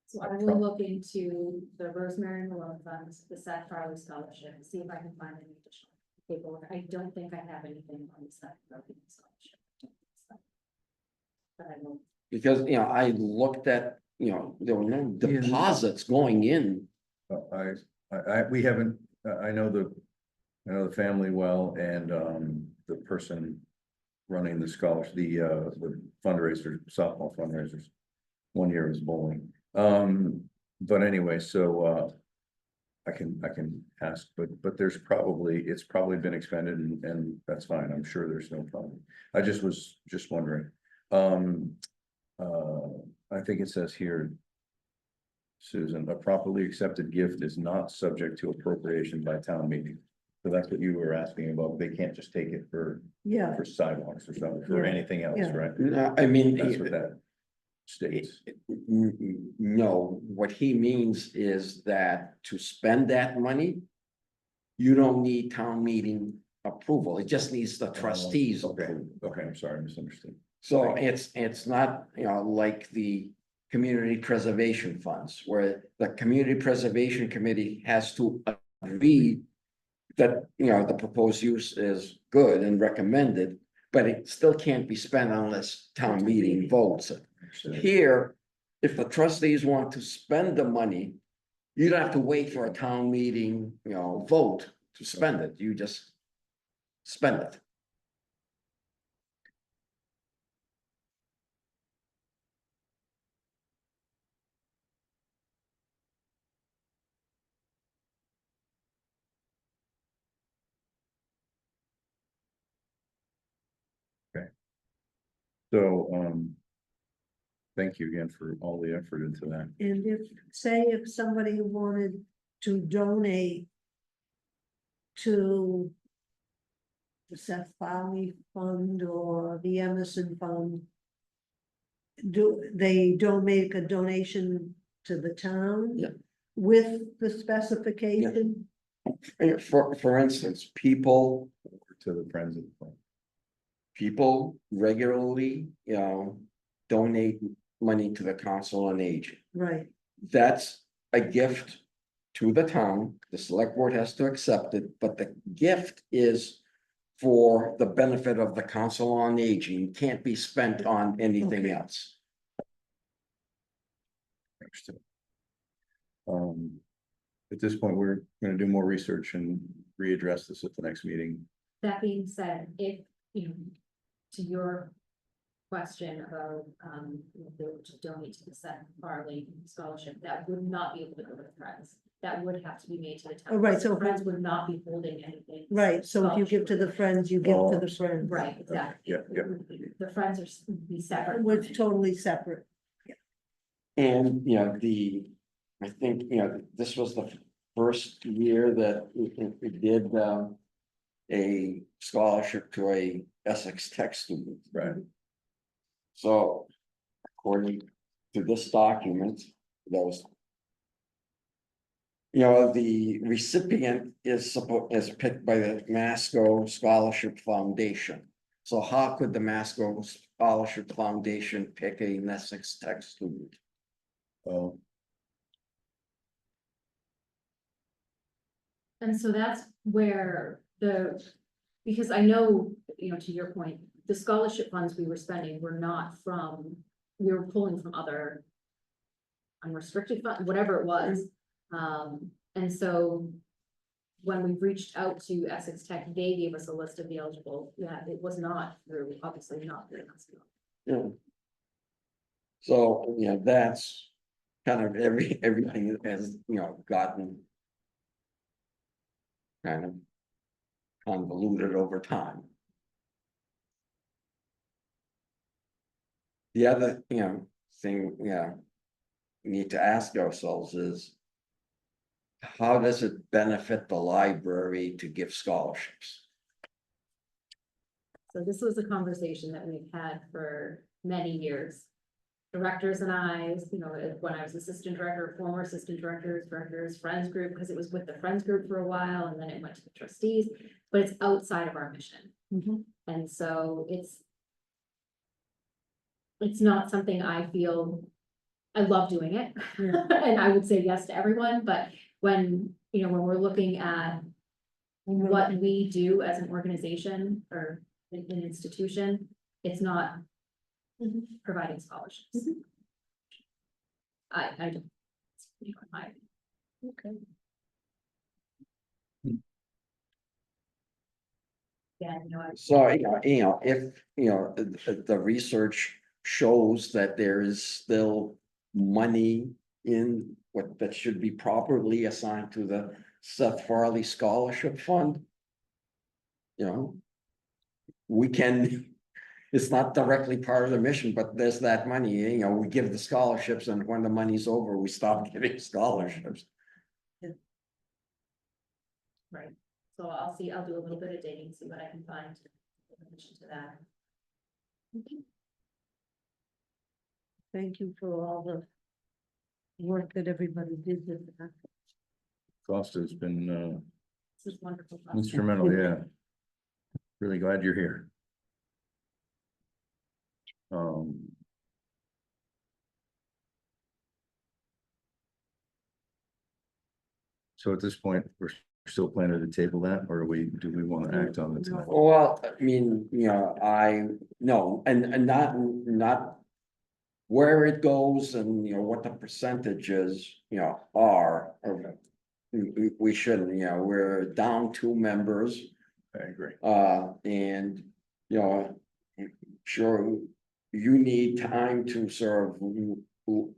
So I will look into the Rosemary Malone funds, the Seth Farley Scholarship, see if I can find any additional paperwork. I don't think I have anything on the Seth Farley Scholarship. But I will. Because, you know, I looked at, you know, there were no deposits going in. We haven't, I know the family well, and the person running the scholarship, the fundraiser, softball fundraisers. One year was bowling, but anyway, so I can ask, but there's probably, it's probably been expended, and that's fine, I'm sure there's no problem. I was just wondering. I think it says here, Susan, a properly accepted gift is not subject to appropriation by town meeting. So that's what you were asking about. They can't just take it Yeah, for sidewalks or something, for Yeah, anything else, yeah. right? No, I mean. That's what that states. No, what he means is that to spend that money. You don't need town meeting approval, it just needs the trustees Okay, approval. okay, I'm sorry, I misunderstood. So it's not, like the community preservation funds, where the community preservation committee has to agree. That, the proposed use is good and recommended, but it still can't be spent unless town meeting votes it. Understood. Here, if the trustees want to spend the money. You don't have to wait for a town meeting, vote to spend it, you just spend it. So, thank you again for all the effort into that. and if somebody wanted to donate to the Seth Farley Fund or the Emerson Fund, do they don't make a donation to the town? Yeah. With the specification? And for instance, people To the friends of the fund. regularly, donate money to the council on aging. Right, That's a gift to the town, the select board has to accept it, but the gift is. For the benefit of the council on aging, can't be spent on anything Okay. else. Understood. At this point, we're gonna do more research and readdress this at the next meeting. That being said, if, to your question about, if they were to donate to the Seth Farley Scholarship, that would not be able to go to the Friends. That would have to be made to the town. Oh, right, so- Friends would not be holding anything. right, so if you give to the friends, you give to the friends. Right, exactly. Yeah, yeah. The Friends are be separate. We're totally separate. And, I think, this was the first year that we did, a scholarship to a Essex Tech student. Right. So, according to this document, those. The recipient is picked by the Masco Scholarship Foundation. So how could the Masco Scholarship Foundation pick a Essex Tech student? Oh, And so that's where because I know, to your point, the scholarship funds we were spending were not from, we were pulling from other unrestricted fund, whatever it was. And so when we reached out to Essex Tech, they gave us a list of the eligible, it was not through, obviously not through. Yeah. So, that's kind of everything has, gotten. Kind of convoluted over time. The other, thing, we need to ask ourselves is. How does it benefit the library to give scholarships? So this was a conversation that we've had for many years. Directors and I, when I was assistant director, former assistant directors, friends group, because it was with the friends group for a while, and then it went to the trustees, but it's outside of our mission. Mhm. And so it's not something I feel, I love doing it. Yeah. And I would say yes to everyone, but when we're looking at what we do as an organization or an institution, it's not Mhm. providing scholarships. I don't. My Okay. yeah, So, if, the research shows that there is still money in what that should be properly assigned to the Seth Farley Scholarship Fund. We can, it's not directly part of the mission, but there's that money, you know, we give the scholarships and when the money's over, we stop giving scholarships. Right, so I'll see, I'll do a little bit of digging, see what I can find in addition to that. Thank you for all the work that everybody did with that. Costa's been This is wonderful. instrumental, yeah. Really glad you're here. So at this point, we're still planning to table that, or do we want to act on it tonight? Well, I mean, you know, no, and not. Where it goes and, you know, what the percentages, you know, are. We shouldn't, you know, we're down 2 members, I agree. and, you know. Sure, you need time to sort of.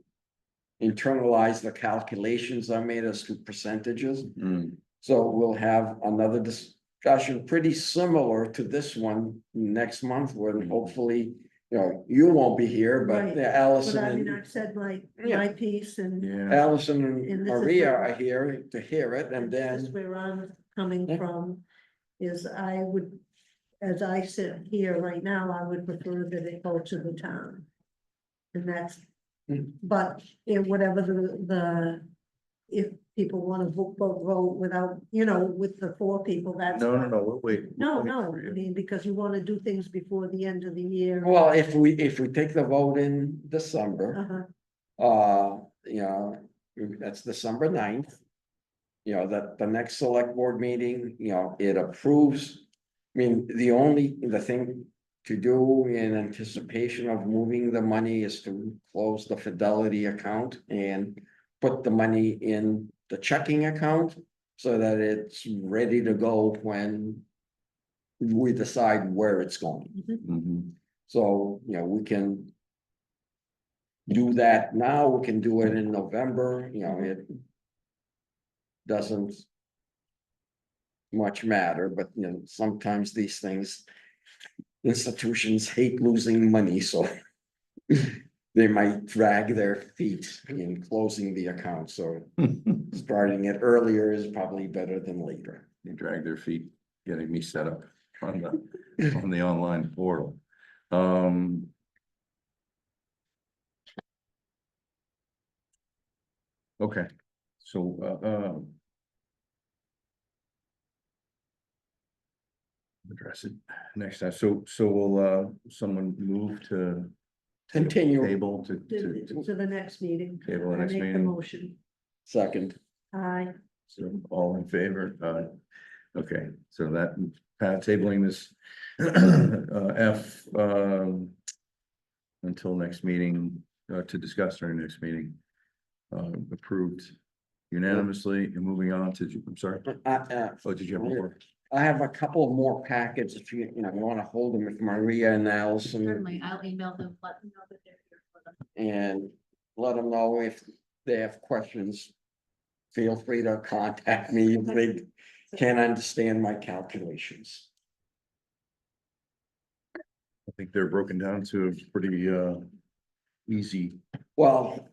Internalize the calculations I made as to percentages. Mm, So we'll have another discussion pretty similar to this one next month, when hopefully, you know, you won't be here, but Right. Allison But I mean, and I've said my Yeah. piece and yeah, Allison And and this is Maria where- are here to hear it, and this is then, where I'm coming Yeah. from, is I would, as I sit here right now, I would prefer that it go to the town. And that's, Mm. but if whatever if people want to vote without, with the 4 people, that's. no, fine. we'll wait. No, We'll wait no, for I you. mean, because you want to do things before the end of the year. well, if we take the vote in December, Uh-huh. you know, that's December 9th. You know, that the next select board meeting, you know, it approves. I mean, the thing to do in anticipation of moving the money is to close the Fidelity account and put the money in the checking account so that it's ready to go when we decide where it's going. Mhm. So, you know, we can do that now, we can do it in November, you know, it doesn't much matter, but you know, sometimes these things, institutions hate losing money, so they might drag their feet in closing the account, so starting it earlier is probably better than later. They drag their feet getting me set up on the online portal. Okay, so address it next time. So will someone move to Continue. table to To the next meeting. Table the I next make the meeting. motion. Second, Aye. so all in favor? Okay, so that tabling this F until next meeting, to discuss during next meeting. Approved unanimously, and moving on to, I'm sorry, oh, did you have more? I have a couple more packets if you want to hold them with Maria and Allison. Certainly, I'll email them, let them know that they're here for them. And let them know if they have questions. Feel free to contact me if they can't understand my calculations. I think they're broken down to a pretty easy. Well,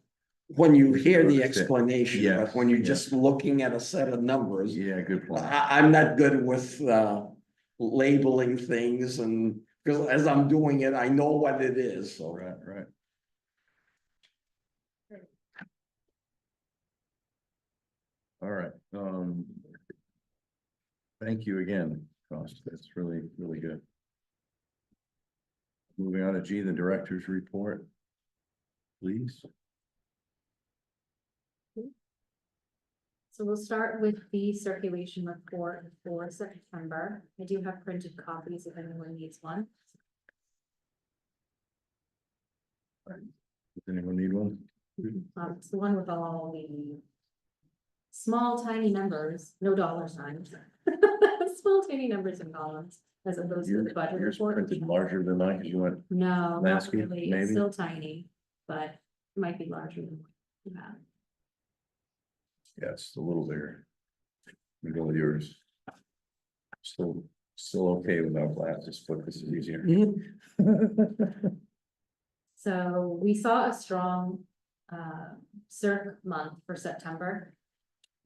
when you hear the Understand. explanation, but Yes, when you're yes. just looking at a set of numbers, Yeah, good point. I'm not good with labeling things, and because as I'm doing it, I know what it is, so. Right. All right, thank you again, Cost. That's really good. Moving on to G, the director's report. Please. So we'll start with the circulation report for September. I do have printed copies if anyone needs one. Does anyone need one? It's the one with all the small tiny numbers, no dollar signs. Small tiny numbers and columns, as opposed to the budget Yours report. printed larger than mine, 'cause you went, No, not landscape, really. maybe? It's still tiny, but it might be larger than what you have. yeah, it's a little bigger. You go with yours. Still Still okay without glasses, but this is easier. So we saw a strong circ month for September.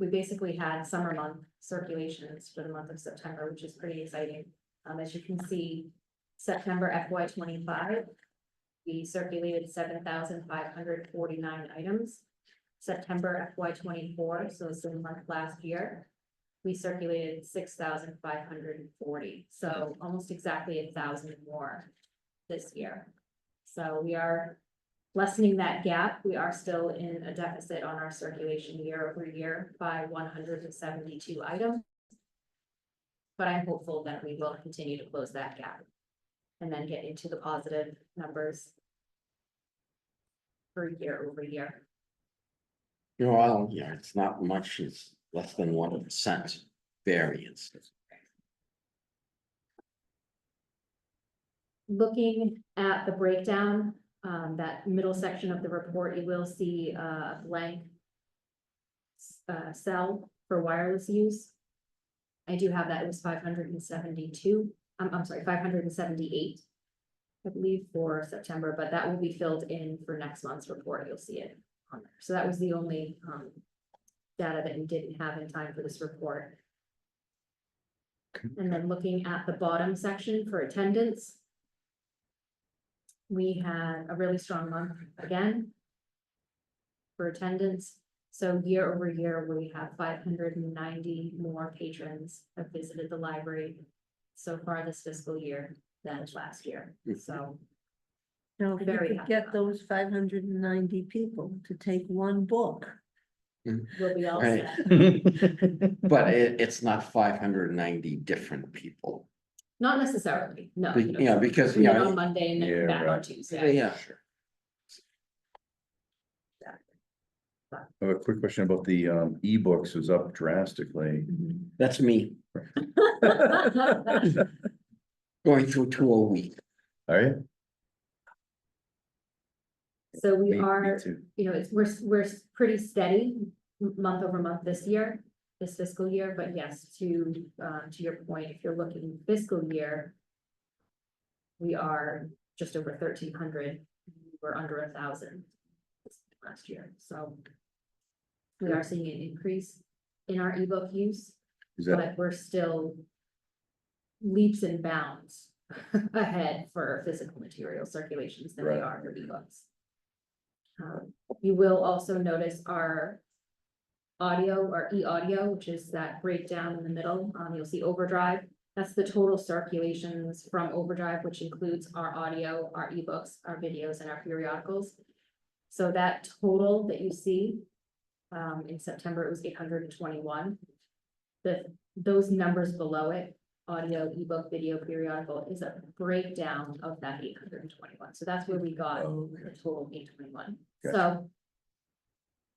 We basically had summer month circulations for the month of September, which is pretty exciting. As you can see, September FY 25, we circulated 7,549 items. September FY 24, so it's the month last year, we circulated 6,540, so almost exactly 1,000 more this year. So we are lessening that gap. We are still in a deficit on our circulation year over year by 172 items. But I'm hopeful that we will continue to close that gap and then get into the positive numbers for year over year. Well, yeah, it's not much, it's less than 1% variance. Looking at the breakdown, that middle section of the report, you will see a blank cell for wireless use. I do have that, it was 572, I'm sorry, 578, I believe, for September, but that will be filled in for next month's report, you'll see it on there. So that was the only data that we didn't have in time for this report. And then looking at the bottom section for attendance, we had a really strong month again for attendance. So year over year, we have 590 more patrons have visited the library so far this fiscal year than last year. So Now, if you Very could happy get about those 590 people to take one book. we'll be all Right. set. But it's not 590 different people. Not necessarily, no. Yeah, because, We you meet on know, Monday and then Yeah, back on right. Tuesday. yeah, I have a quick question about the ebooks was up drastically. that's me going through 2 a week. All right. So we Me are, too. you know, we're pretty steady month over month this year, this fiscal year, but yes, to your point, if you're looking fiscal year, we are just over 1,300, we're under 1,000 last year, so we are seeing an increase in our ebook use, Is that, but we're still leaps and bounds ahead for physical material circulations than we Right. are for ebooks. You will also notice our audio or e-audio, which is that breakdown in the middle. You'll see Overdrive. That's the total circulations from Overdrive, which includes our audio, our ebooks, our videos, and our periodicals. So that total that you see in September, it was 821. Those numbers below it, audio, ebook, video, periodical, is a breakdown of that 821. So that's where we got Oh, the total 821. Gotcha. So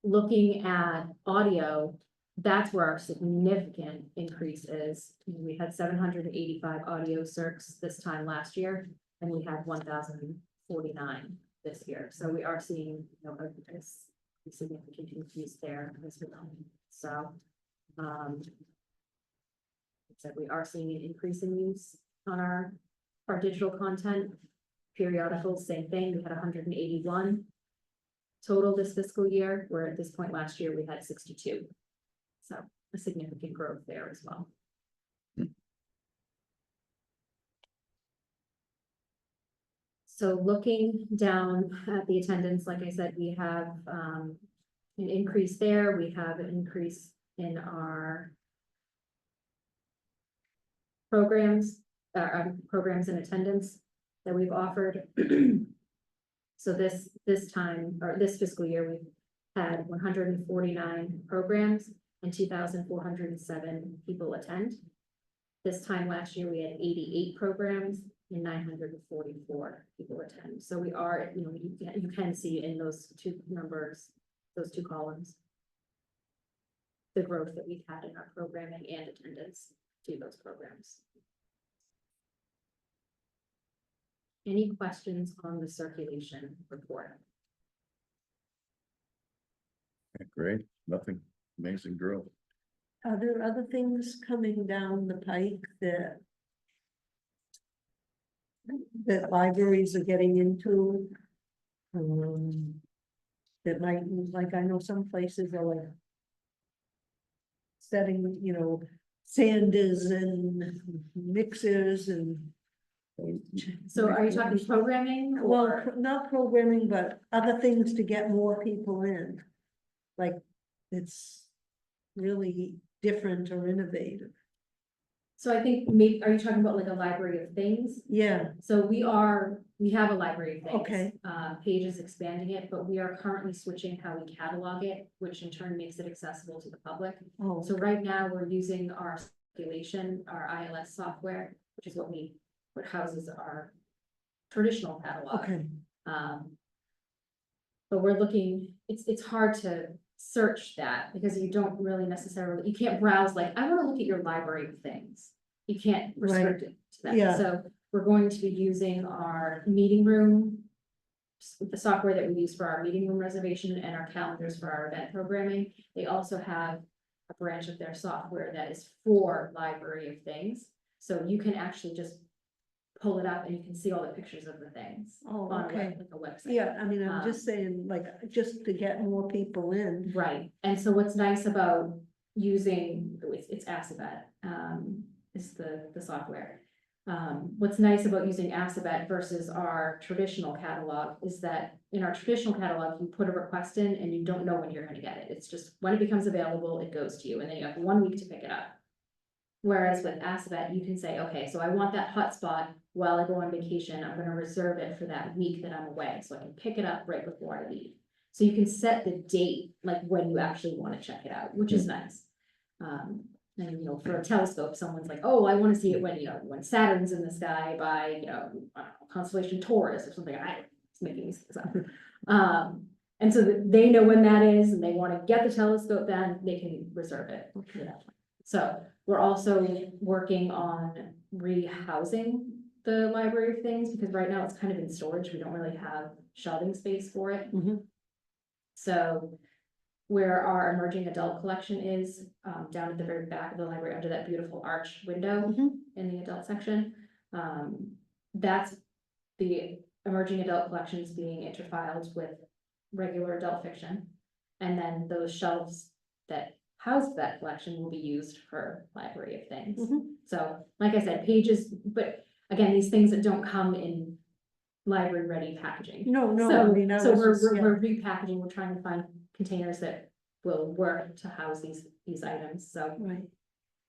looking at audio, that's where our significant increase is. We had 785 audio circs this time last year, and we had 1,049 this year. So we are seeing, you know, a significant increase there as well. So, so we are seeing an increase in use on our digital content. Periodicals, same thing, we had 181 total this fiscal year, where at this point last year we had 62. So a significant growth there as well. So looking down at the attendance, like I said, we have an increase there. We have an increase in our programs and attendance that we've offered. So this time, or this fiscal year, we've had 149 programs and 2,407 people attend. This time last year, we had 88 programs and 944 people attend. So we are, you know, you can see in those two numbers, those two columns, the growth that we've had in our programming and attendance to those programs. Any questions on the circulation report? great, nothing, amazing growth. Are there other things coming down the pike that that libraries are getting into. That might, like, I know some places are like setting, sanders and mixers and. So are you talking programming Well, or? not programming, but other things to get more people in. Like, it's really different or innovative. So I think maybe, are you talking about like a library of things? Yeah, So we have a library of things. Okay. Paige is expanding it, but we are currently switching how we catalog it, which in turn makes it accessible to the public. oh, So right now, we're using our circulation, our ILS software, which is what houses our traditional catalog. okay, But we're looking, it's hard to search that because you don't really necessarily, you can't browse like, I want to look at your library of things. You can't restrict it to that. Yeah. So we're going to be using our meeting room, the software that we use for our meeting room reservation and our calendars for our event programming. They also have a branch of their software that is for library of things. So you can actually just pull it up and you can see all the pictures of the things oh, on okay. like a website. Yeah, I mean, I'm just saying, like, just to get more people in. Right, and so what's nice about using, it's Acrobat, is the software. What's nice about using Acrobat versus our traditional catalog is that in our traditional catalog, you put a request in and you don't know when you're gonna get it. It's just when it becomes available, it goes to you, and then you have 1 week to pick it up. Whereas with Acrobat, you can say, okay, so I want that hotspot while I go on vacation, I'm gonna reserve it for that week that I'm away, so I can pick it up right before I leave. So you can set the date, like when you actually wanna check it out, which is nice. And for a telescope, someone's like, oh, I wanna see it when Saturn's in the sky by, I don't know, constellation Taurus or something, it's making these things up. And so that they know when that is, and they wanna get the telescope, then they can reserve it. So we're also working on rehousing the library of things, because right now it's kind of in storage, we don't really have shelving space for it. Mhm. So where our emerging adult collection is, down at the very back of the library, under that beautiful arch window Mhm. in the adult section. That's the emerging adult collections being interfiled with regular adult fiction. And then those shelves that house that collection will be used for library of things. Mhm. So, like I said, pages, but again, these things that don't come in library ready packaging. No, I So, mean, I so was we're, just, we're, yeah. we're repackaging, we're trying to find containers that will work to house these items, so Right,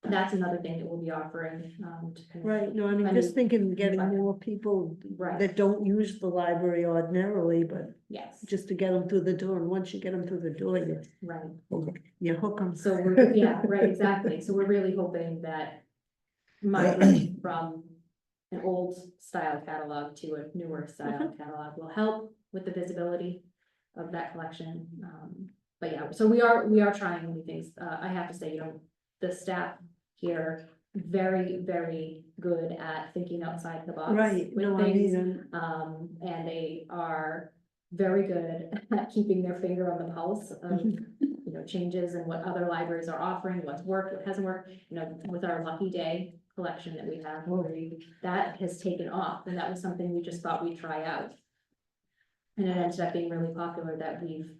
that's another thing that we'll be offering, to kind of. right, no, I mean, I just mean, thinking, getting like- more people Right. that don't use the library ordinarily, but Yes, just to get them through the door, and once you get them through the door, right, you hook them. so we're, yeah, right, exactly, so we're really hoping that migrating from an old style catalog to a newer style catalog will help with the visibility of that collection. But yeah, so we are trying new things. I have to say, the staff here, very, very good at thinking outside the box. Right, with no, I things. mean, And they are very good at keeping their finger on the pulse of, changes and what other libraries are offering, what's worked, what hasn't worked, with our Lucky Day collection that we have, that has taken off, and that was something we just thought we'd try out. And it ended up being really popular that we've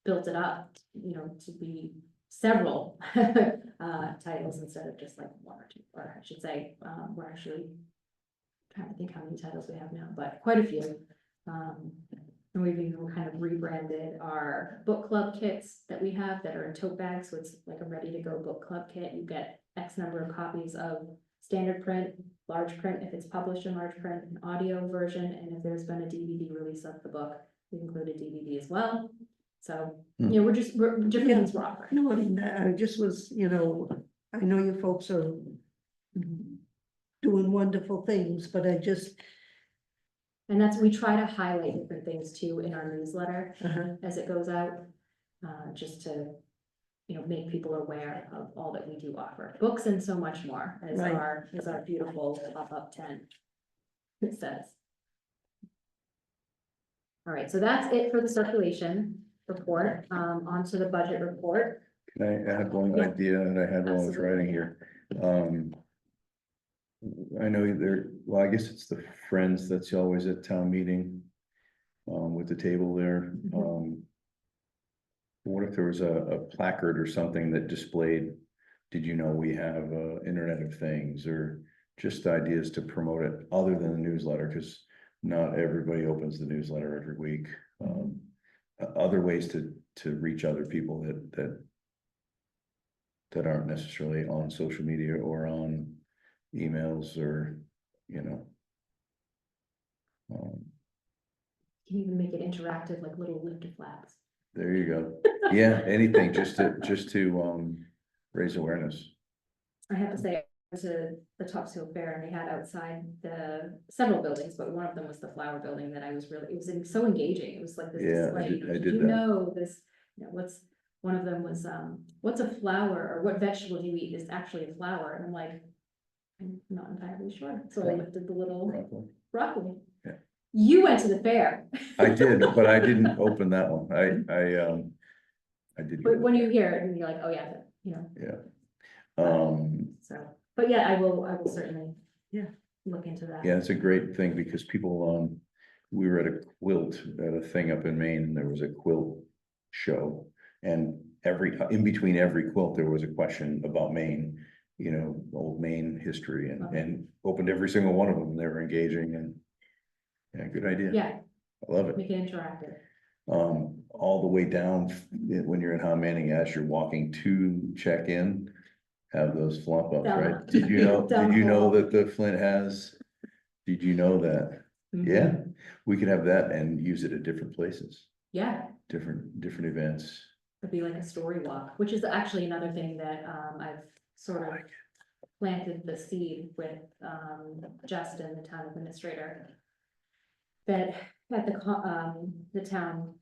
built it up, to be several titles instead of just like one or two, or I should say, we're actually trying to think how many titles we have now, but quite a few. And we've even kind of rebranded our book club kits that we have that are in tote bags, so it's like a ready to go book club kit. You get X number of copies of standard print, large print if it's published in large print, an audio version, and if there's been a DVD release of the book, we include a DVD as well. So, we're different things we're offering. no, I mean, I just was, I know you folks are doing wonderful things, but I just, And we try to highlight different things too in our newsletter uh-huh, as it goes out, just to, make people aware of all that we do offer. Books and so much more, as Right. our beautiful pop-up tent it says. All right, so that's it for the circulation report. Onto the budget report. Can I add one Yeah. idea that I had while I was writing here? I know there, well, I guess it's the Friends that's always at town meeting. With the table there, what if there was a placard or something that displayed, did you know we have Internet of Things, or just ideas to promote it other than the newsletter, because not everybody opens the newsletter every week. Other ways to reach other people that aren't necessarily on social media or on emails, or, you know. Can even make it interactive, like little lifted flags. There you go. Yeah, anything, just to raise awareness. I have to say, I went to the Topsail Fair and they had outside the several buildings, but one of them was the flower building that I was really, it was so engaging. It was like this Yeah, display. I did you that. know this, you know, one of them was, what's a flower, or what vegetable do you eat is actually a flower? And I'm like, I'm not entirely sure. So I Right. lifted the little Broccoli. broccoli. Yeah. You went to the fair. I did, but I didn't open that one. I did. But when you hear it, and you're like, oh yeah, you know, Yeah. so, but yeah, I will certainly. Yeah. Look into that. Yeah, it's a great thing because people, we were at a quilt, at a thing up in Maine, and there was a quilt show. And in between every quilt, there was a question about Maine, you know, old Maine history, and opened every single one of them, and they were engaging, and yeah, good idea. Yeah, I love it. make it interactive. All the way down, when you're in High Manning, as you're walking to check in, have those flop ups, Down right? the- Did you know, down did you the know hall. that the Flint has, did you know that? Mhm. Yeah, we could have that and use it at different places, Yeah, different events. it'd be like a story walk, which is actually another thing that, I've sort of planted the seed with, Justin, the town administrator. That at the town,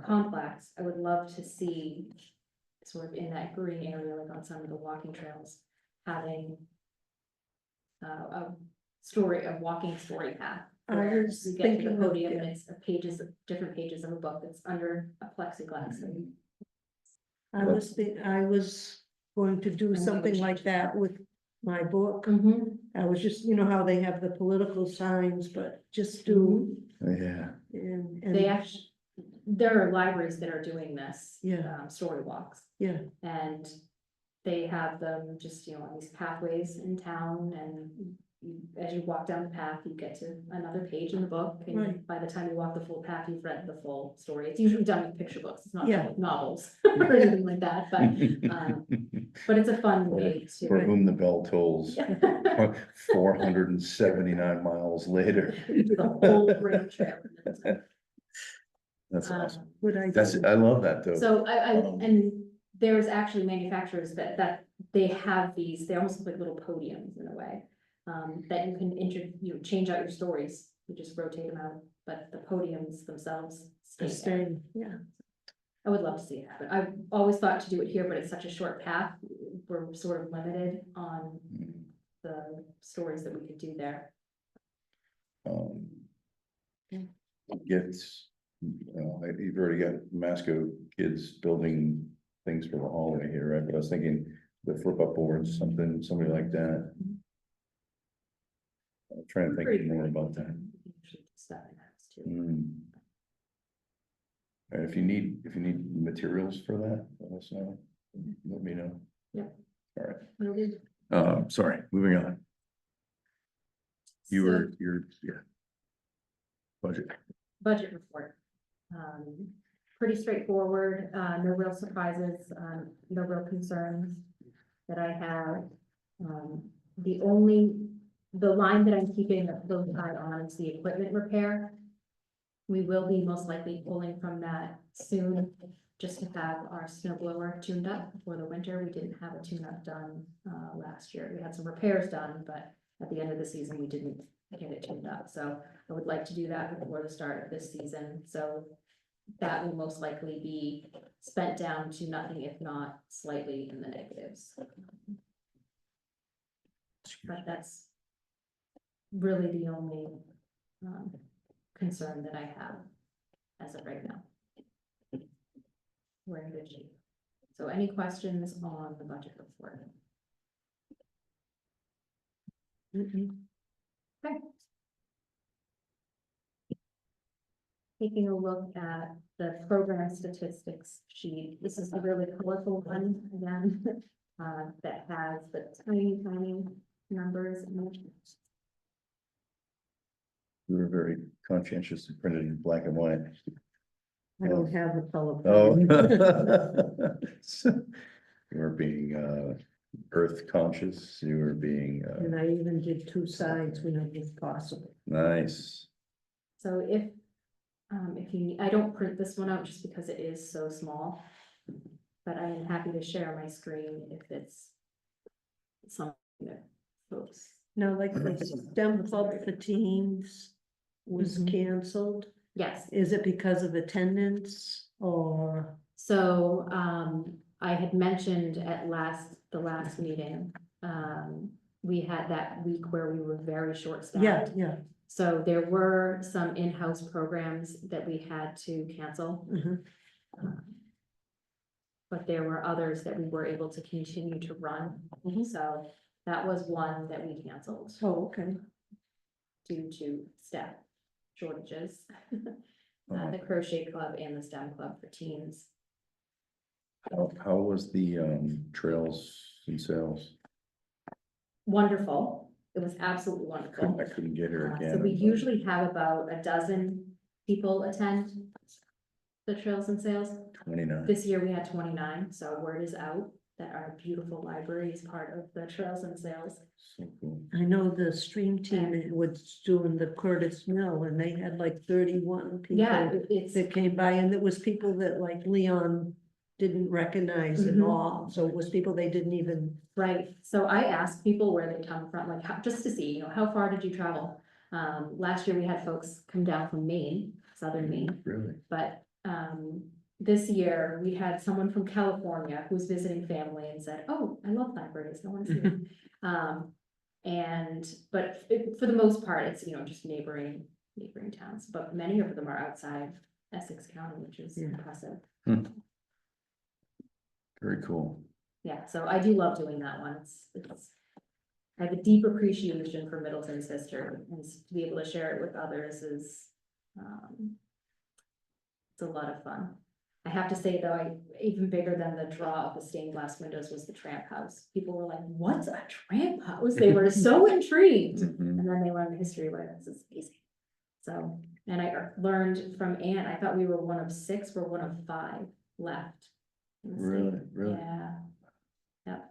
complex, I would love to see sort of in that green area, like on some of the walking trails, having a walking story path. I Where was you get to the thinking of- podium and it's different pages of a book that's under a plexiglass. And I was going to do And we something would like change that with my book. Mhm. I was just, you know how they have the political signs, but just do, Yeah, They actually, there are libraries that are doing this. Yeah. Story walks. yeah, And they have them just, you know, on these pathways in town, and as you walk down the path, you get to another page in the book. And Right. by the time you walk the full path, you've read the full story. It's usually done with picture books. It's not Yeah. done with novels or anything like that, but it's a fun way for to. whom the bell tolls, Do 479 miles later. the whole rail trail. That's awesome. good idea. I love that though. So Um, and there's actually manufacturers that they have these, they almost look like little podiums in a way. That you can change out your stories, you just rotate them out, but the podiums themselves stay there. Staying, yeah, I would love to see it happen. I've always thought to do it here, but it's such a short path. We're sort of limited on the stories that we could do there. Gets, you've already got Masco kids building things for the hallway here, right? But I was thinking the flip up boards, somebody like that. I'm trying to think more about that. We can actually do stuff in house too. And if you need materials for that, let us know. Let me know. Yeah. All right. Will do. Sorry, moving on. So- Yeah. Budget. Budget report. Pretty straightforward, no real surprises, no real concerns that I have. The line that I'm keeping a close eye on is the equipment repair. We will be most likely pulling from that soon, just to have our snow blower tuned up before the winter. We didn't have a tune-up done, last year. We had some repairs done, but at the end of the season, we didn't get it tuned up. So I would like to do that before the start of this season, so that will most likely be spent down to nothing, if not slightly in the negatives. But that's really the only concern that I have as of right now. We're in good shape. So any questions on the budget report? Mm-mm. Taking a look at the program statistics sheet, this is a really colorful one again, that has the tiny numbers in it. We were very conscientious and printed in black and white. I don't have a color. Oh. plan. You were being earth conscious, you were being And I even did two sides when it was possible. nice. So if you, I don't print this one out just because it is so small. But I am happy to share my screen if it's something that folks. No, like the STEM club for teens was Mhm. canceled. Yes, Is it because of attendance or? so I had mentioned at the last meeting, we had that week where we were very short-staffed. Yeah. So there were some in-house programs that we had to cancel. Mhm. But there were others that we were able to continue to run. Mhm. So that was one that we canceled Oh, okay. due to staff shortages. Oh. The crochet club and the STEM club for teens. How was the trails and sales? Wonderful. It was absolutely wonderful. I couldn't get her So again. we usually have about a dozen people attend the trails and sales. 29. This year we had 29, so word is out that our beautiful library is part of the trails and sales. So cool. I know the stream team was doing the Curtis Mill and they had like 31 Yeah, people it's, that came by, and it was people that like Leon didn't recognize at Mhm. all. So it was people they didn't even, right. So I asked people where they come from, like, just to see, how far did you travel? Last year we had folks come down from Maine, southern Maine, Really? but, this year we had someone from California who's visiting family and said, oh, I love libraries, I want to see them. But for the most part, it's, just neighboring towns, but many of them are outside Essex County, which is Yeah. impressive. Very cool. Yeah, so I do love doing that one. I have a deep appreciation for Middleton's history, and to be able to share it with others is, it's a lot of fun. I have to say though, even bigger than the draw of the stained glass windows was the tramp house. People were like, what's a tramp house? They were so intrigued. Mhm. And then they learned the history of it. It's amazing. So, and I learned from Anne, I thought we were one of 6, we're one of 5 left. in the state. Really, really? Yeah. Yep.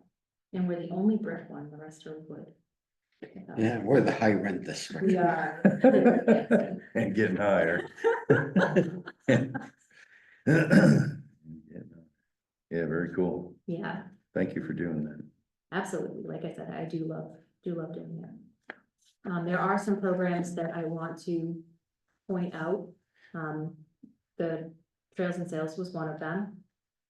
And we're the only brick one, the rest are wood. Yeah, we're the high rent district. We are. And getting higher. Yeah, very cool. Yeah, Thank you for doing that. absolutely. Like I said, I do love doing that. There are some programs that I want to point out. The Trails and Sales was one of them.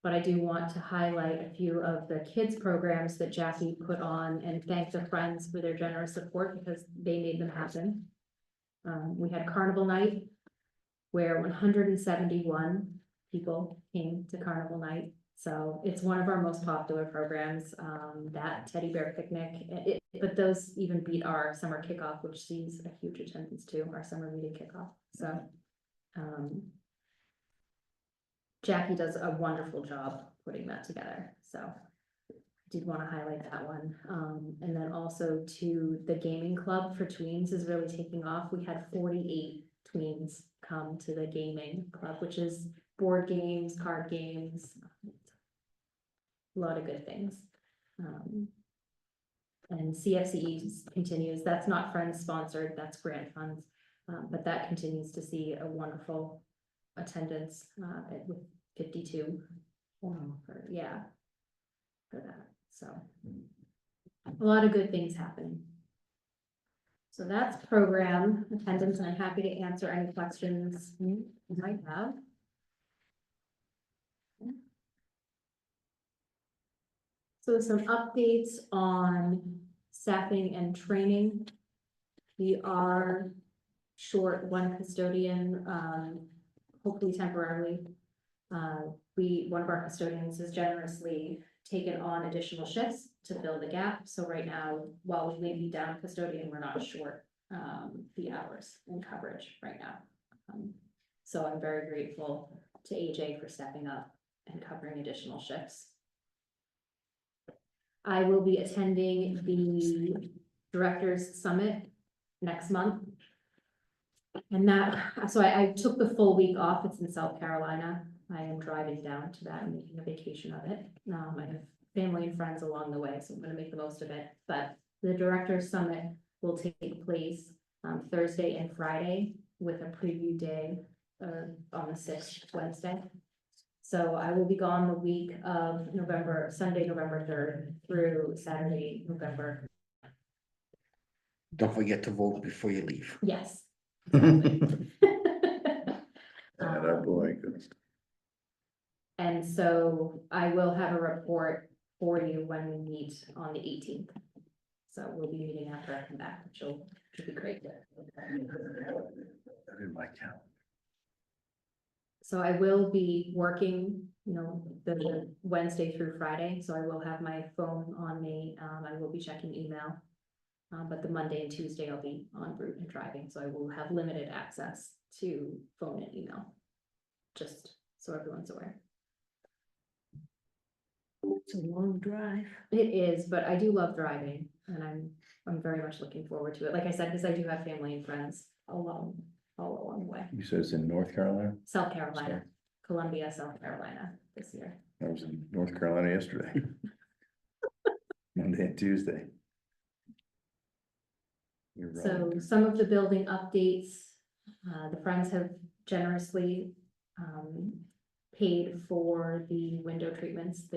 But I do want to highlight a few of the kids' programs that Jackie put on and thank the friends for their generous support because they made them happen. We had Carnival Night, where 171 people came to Carnival Night. So it's one of our most popular programs, that teddy bear picnic, but those even beat our summer kickoff, which sees a huge attendance too, our summer reading kickoff, so. Jackie does a wonderful job putting that together, so. Did want to highlight that one, and then also to the gaming club for tweens is really taking off. We had 48 tweens come to the gaming club, which is board games, card games. A lot of good things. And CFCE continues, that's not Friends sponsored, that's grant funds, but that continues to see a wonderful attendance, with 52. Yeah, for that, so. A lot of good things happening. So that's program attendance, and I'm happy to answer any questions you might have. So some updates on staffing and training. We are short 1 custodian, hopefully temporarily. One of our custodians has generously taken on additional shifts to fill the gap. So right now, while we may be down custodian, we're not short the hours and coverage right now. So I'm very grateful to AJ for stepping up and covering additional shifts. I will be attending the Directors Summit next month. And that, so I took the full week off. It's in South Carolina. I am driving down to that and making a vacation of it. I have family and friends along the way, so I'm gonna make the most of it. But the Directors Summit will take place Thursday and Friday with a preview day on the 6th, Wednesday. So I will be gone the week of Sunday, November 3rd through Saturday, November. Don't forget to vote before you leave. Yes. And our boy, goodness. And so I will have a report for you when we meet on the 18th. So we'll be meeting after I come back, which will be great. That in my count. So I will be working, the Wednesday through Friday, so I will have my phone on me. I will be checking email. But the Monday and Tuesday I'll be en route and driving, so I will have limited access to phone and email. Just so everyone's aware. It's a long drive. It is, but I do love driving and I'm very much looking forward to it. Like I said, because I do have family and friends all along the way. You said it's in North Carolina? South Carolina, Columbia, South Carolina this year. I was in North Carolina yesterday. Monday and Tuesday. You're So right. some of the building updates, the Friends have generously paid for the window treatments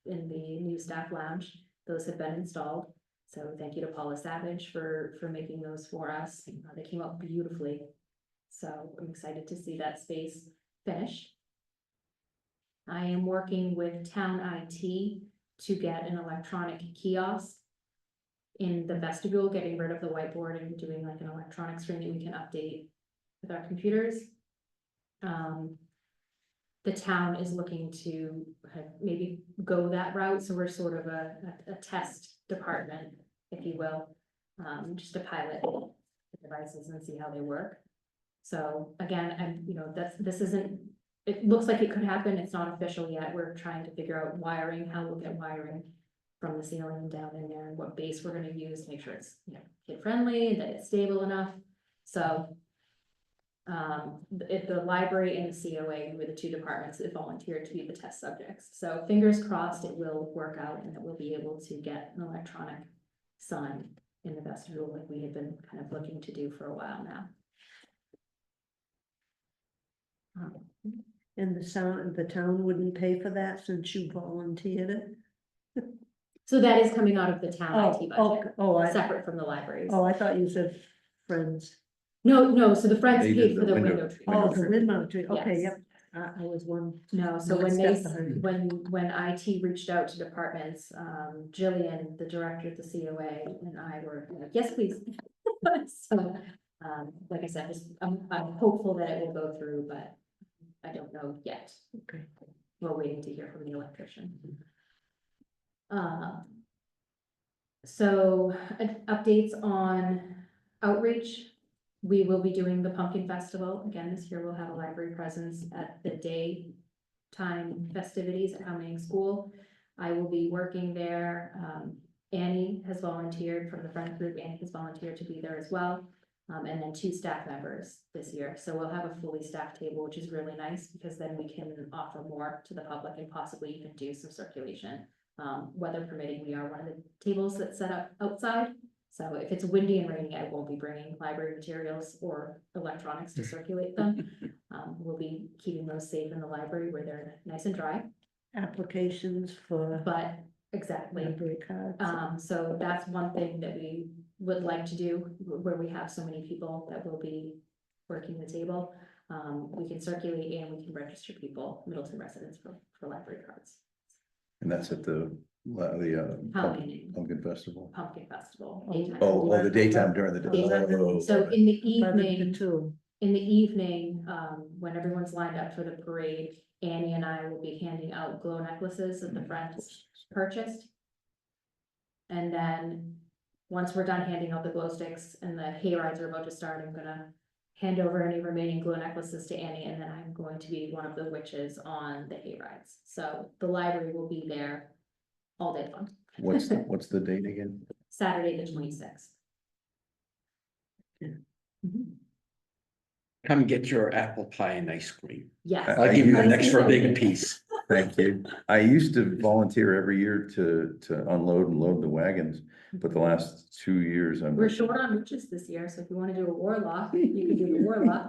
in the new staff lounge. Those have been installed. So thank you to Paula Savage for making those for us. They came out beautifully. So I'm excited to see that space finished. I am working with town IT to get an electronic kiosk in the vestibule, getting rid of the whiteboard and doing like an electronic screen that we can update with our computers. The town is looking to maybe go that route, so we're sort of a test department, if you will, just to pilot the devices and see how they work. So again, this isn't, it looks like it could happen, it's not official yet, we're trying to figure out wiring, how we'll get wiring from the ceiling down in there, and what base we're gonna use to make sure it's, kid friendly, that it's stable enough. So if the library and the COA were the two departments that volunteered to be the test subjects. So fingers crossed it will work out and that we'll be able to get an electronic sign in the vestibule like we had been kind of looking to do for a while now. And the town wouldn't pay for that since you volunteered it? So that is coming out of the town IT budget, I separate from the libraries. I thought you said Friends. No, so the Friends They paid did for the the window- window treatment. Oh, the window tree, okay, Yes. yep, I was one. No, so One when step behind. when IT reached out to departments, Jillian, the director of the COA, and I were like, yes, please. So, like I said, I'm hopeful that it will go through, but I don't know yet. Okay. We're waiting to hear from the electrician. So updates on outreach. We will be doing the Pumpkin Festival. Again, this year we'll have a library presence at the daytime festivities at Howning School. I will be working there. Annie has volunteered from the Friends group. Annie has volunteered to be there as well. And then 2 staff members this year. So we'll have a fully staffed table, which is really nice because then we can offer more to the public and possibly even do some circulation. Weather permitting, we are one of the tables that's set up outside. So if it's windy and rainy, I won't be bringing library materials or electronics to circulate them. We'll be keeping those safe in the library where they're nice and dry, Applications for but exactly. library cards. So that's one thing that we would like to do where we have so many people that will be working the table. We can circulate and we can register people, Middleton residents for library cards. And that's at the Howling Pumpkin Festival. Pumpkin Festival. Oh. daytime. Oh, the daytime during the day. Daytime. Oh, So in the The evening, two. when everyone's lined up for the parade, Annie and I will be handing out glow necklaces at the front. purchased. And then, once we're done handing out the glow sticks and the hay rides are about to start, I'm gonna hand over any remaining glow necklaces to Annie, and then I'm going to be one of the witches on the hay rides. So the library will be there all day long, What's the date again? Saturday the 26th. Come get your apple pie and ice cream. Yes. I'll give you an I extra see. big piece. Thank you. I used to volunteer every year to unload and load the wagons, but the last 2 years I'm. We're short on witches this year, so if you wanna do a warlock, you can do the warlock.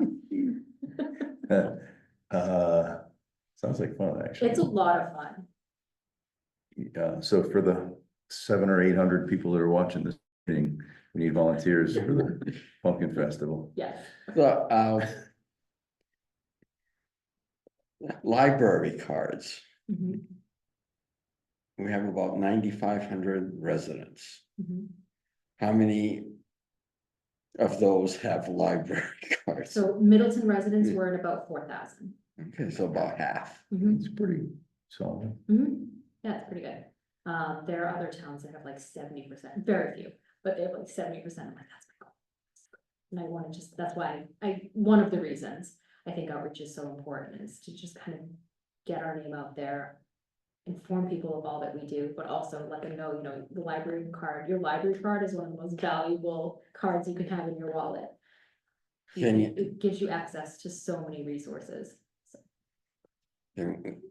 Sounds like fun, actually. It's a lot of fun. So for the 700 or 800 people that are watching this meeting, we need volunteers for the pumpkin festival. Yes. The, library cards, Mhm, we have about 9,500 residents. mhm. How many of those have library cards? So Middleton residents were at about 4,000. Okay, so about half. It's pretty solid. Yeah, it's pretty good. There are other towns that have like 70%, very few, but they have like 70%. I'm like, that's my goal. And I want to just, that's why one of the reasons I think outreach is so important is to just kind of get our name out there, inform people of all that we do, but also let them know, the library card, your library card is one of the most valuable cards you can have in your wallet. Can you- It gives you access to so many resources. So, And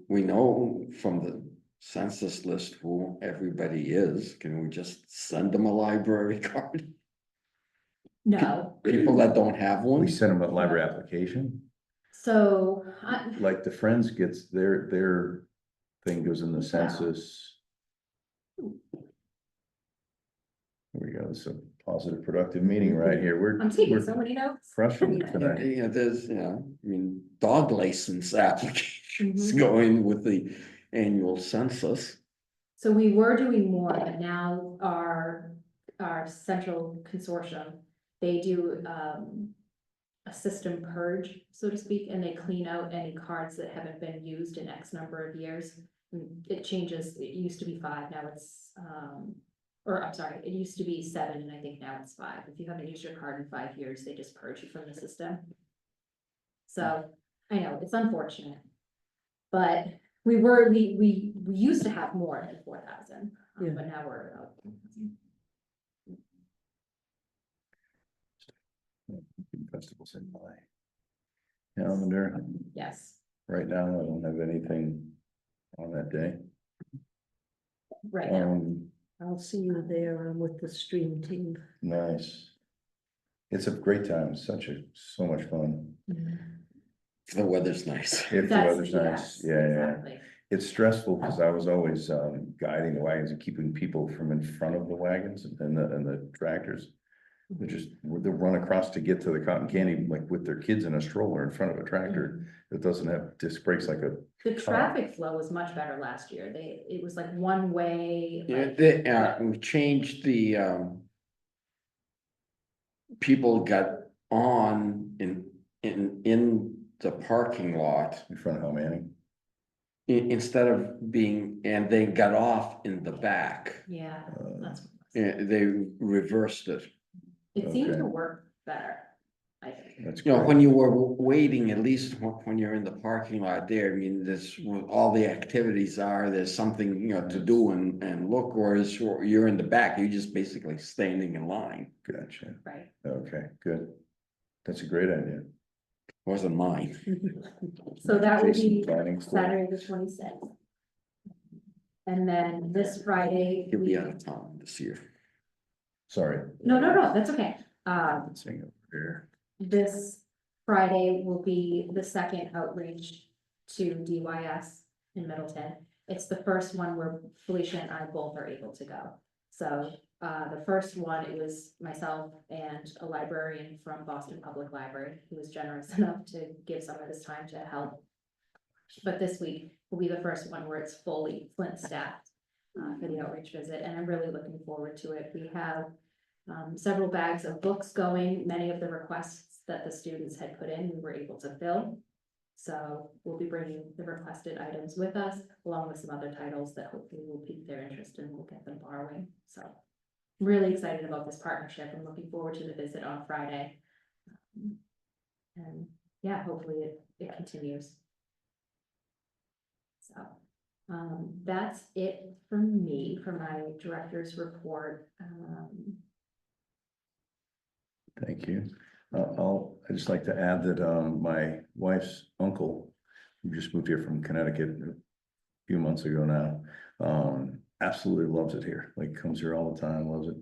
we know from the census list who everybody is. Can we just send them a library card? no, People that don't have We one? sent them a library application, so, like the Friends gets their thing goes in the census. Here we go. It's a positive, productive meeting right here. I'm taking We're so many notes. crushing it Yeah, tonight. there's, I mean, dog license applications Mhm. going with the annual census. So we were doing more, but now our central consortium, they do, a system purge, so to speak, and they clean out any cards that haven't been used in X number of years. It changes, it used to be 5, now it's, or I'm sorry, it used to be 7, and I think now it's 5. If you haven't used your card in 5 years, they just purge you from the system. So, I know, it's unfortunate. But we used to have more than 4,000, Yeah. but now we're about 4,000. Festivals in my calendar. Yes, Right now, I don't have anything on that day. right now. I'll see you there with the stream team. Nice. It's a great time. It's so much fun. The weather's nice. If the That's- weather's yes, nice, yeah. exactly. It's stressful because I was always guiding the wagons and keeping people from in front of the wagons and the tractors. They'll run across to get to the cotton candy, like with their kids in a stroller in front of a tractor that doesn't have disc brakes like a. The traffic flow was much better last year. It was like one way. Yeah, like- we changed the, people got on in the parking lot. In front of Home Manning. Instead of being, and they got off in the back. Yeah, that's. They reversed it. It seemed Okay. to work better, I think. That's You know, great. when you were waiting, at least when you're in the parking lot there, I mean, there's, all the activities are, there's something, to do and look, whereas you're in the back, you're just basically standing in line. Gotcha. Right. Okay, good. That's a great idea. Wasn't mine. So that will Jason be planning for- Saturday the 26th. And then this Friday, He'll be out of town this year. Sorry. no, that's okay. Sing over here. This Friday will be the second outreach to DYS in Middleton. It's the first one where Felicia and I both are able to go. So, the first one, it was myself and a librarian from Boston Public Library, who was generous enough to give some of his time to help. But this week will be the first one where it's fully Flint staffed, for the outreach visit, and I'm really looking forward to it. We have several bags of books going. Many of the requests that the students had put in, we were able to fill. So we'll be bringing the requested items with us, along with some other titles that hopefully will pique their interest and we'll get them borrowing, so. I'm really excited about this partnership. I'm looking forward to the visit on Friday. And yeah, hopefully it continues. So, that's it from me, for my director's report. Thank you. I'd just like to add that, my wife's uncle, who just moved here from Connecticut a few months ago now, absolutely loves it here, like comes here all the time, loves it.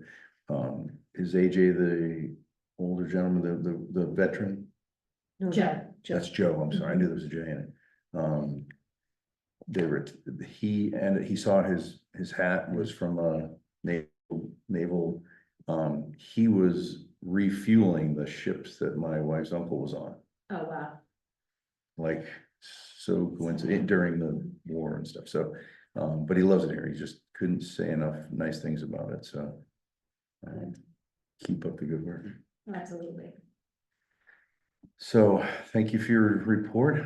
Is AJ the older gentleman, the veteran? No, Joe. That's Joe, I'm sorry, I knew there was a J in it. They were, he saw his hat was from a naval, he was refueling the ships that my wife's uncle was on, Oh, wow. like, so coincident during the war and stuff, so, but he loves it here, he just couldn't say enough nice things about it, so. Keep up the good work. Absolutely. So, thank you for your report.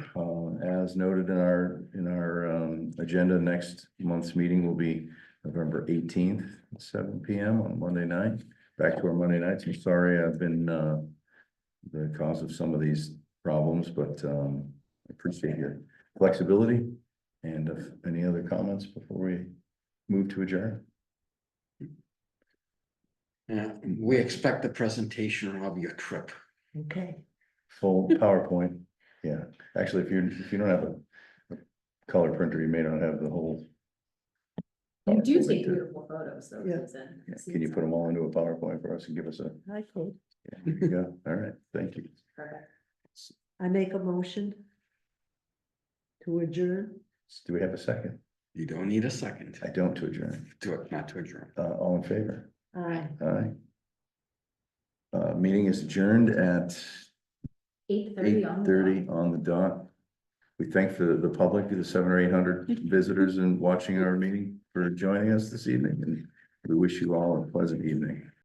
As noted in our agenda, next month's meeting will be November 18th, at 7 PM on Monday night. Back to our Monday nights. I'm sorry I've been the cause of some of these problems, but I appreciate your flexibility. And if any other comments before we move to adjourn? Yeah, we expect the presentation of your trip. okay, Full PowerPoint. Yeah, actually, if you don't have a color printer, you may not have the whole. You do PowerPoint take to- beautiful photos, though, Yeah. Susan. Yeah, can you put them all into a PowerPoint for us and give us a, I could, yeah, there you go. All right, thank you. Perfect. I make a motion to adjourn. Do we have a second? You don't need a second I don't to adjourn. not to adjourn. All in favor? Aye. Aye. Meeting is adjourned at 8:30 on the 8:30 dot. on the dot. We thank the public, the 700 or 800 visitors and watching our meeting for joining us this evening, and we wish you all a pleasant evening.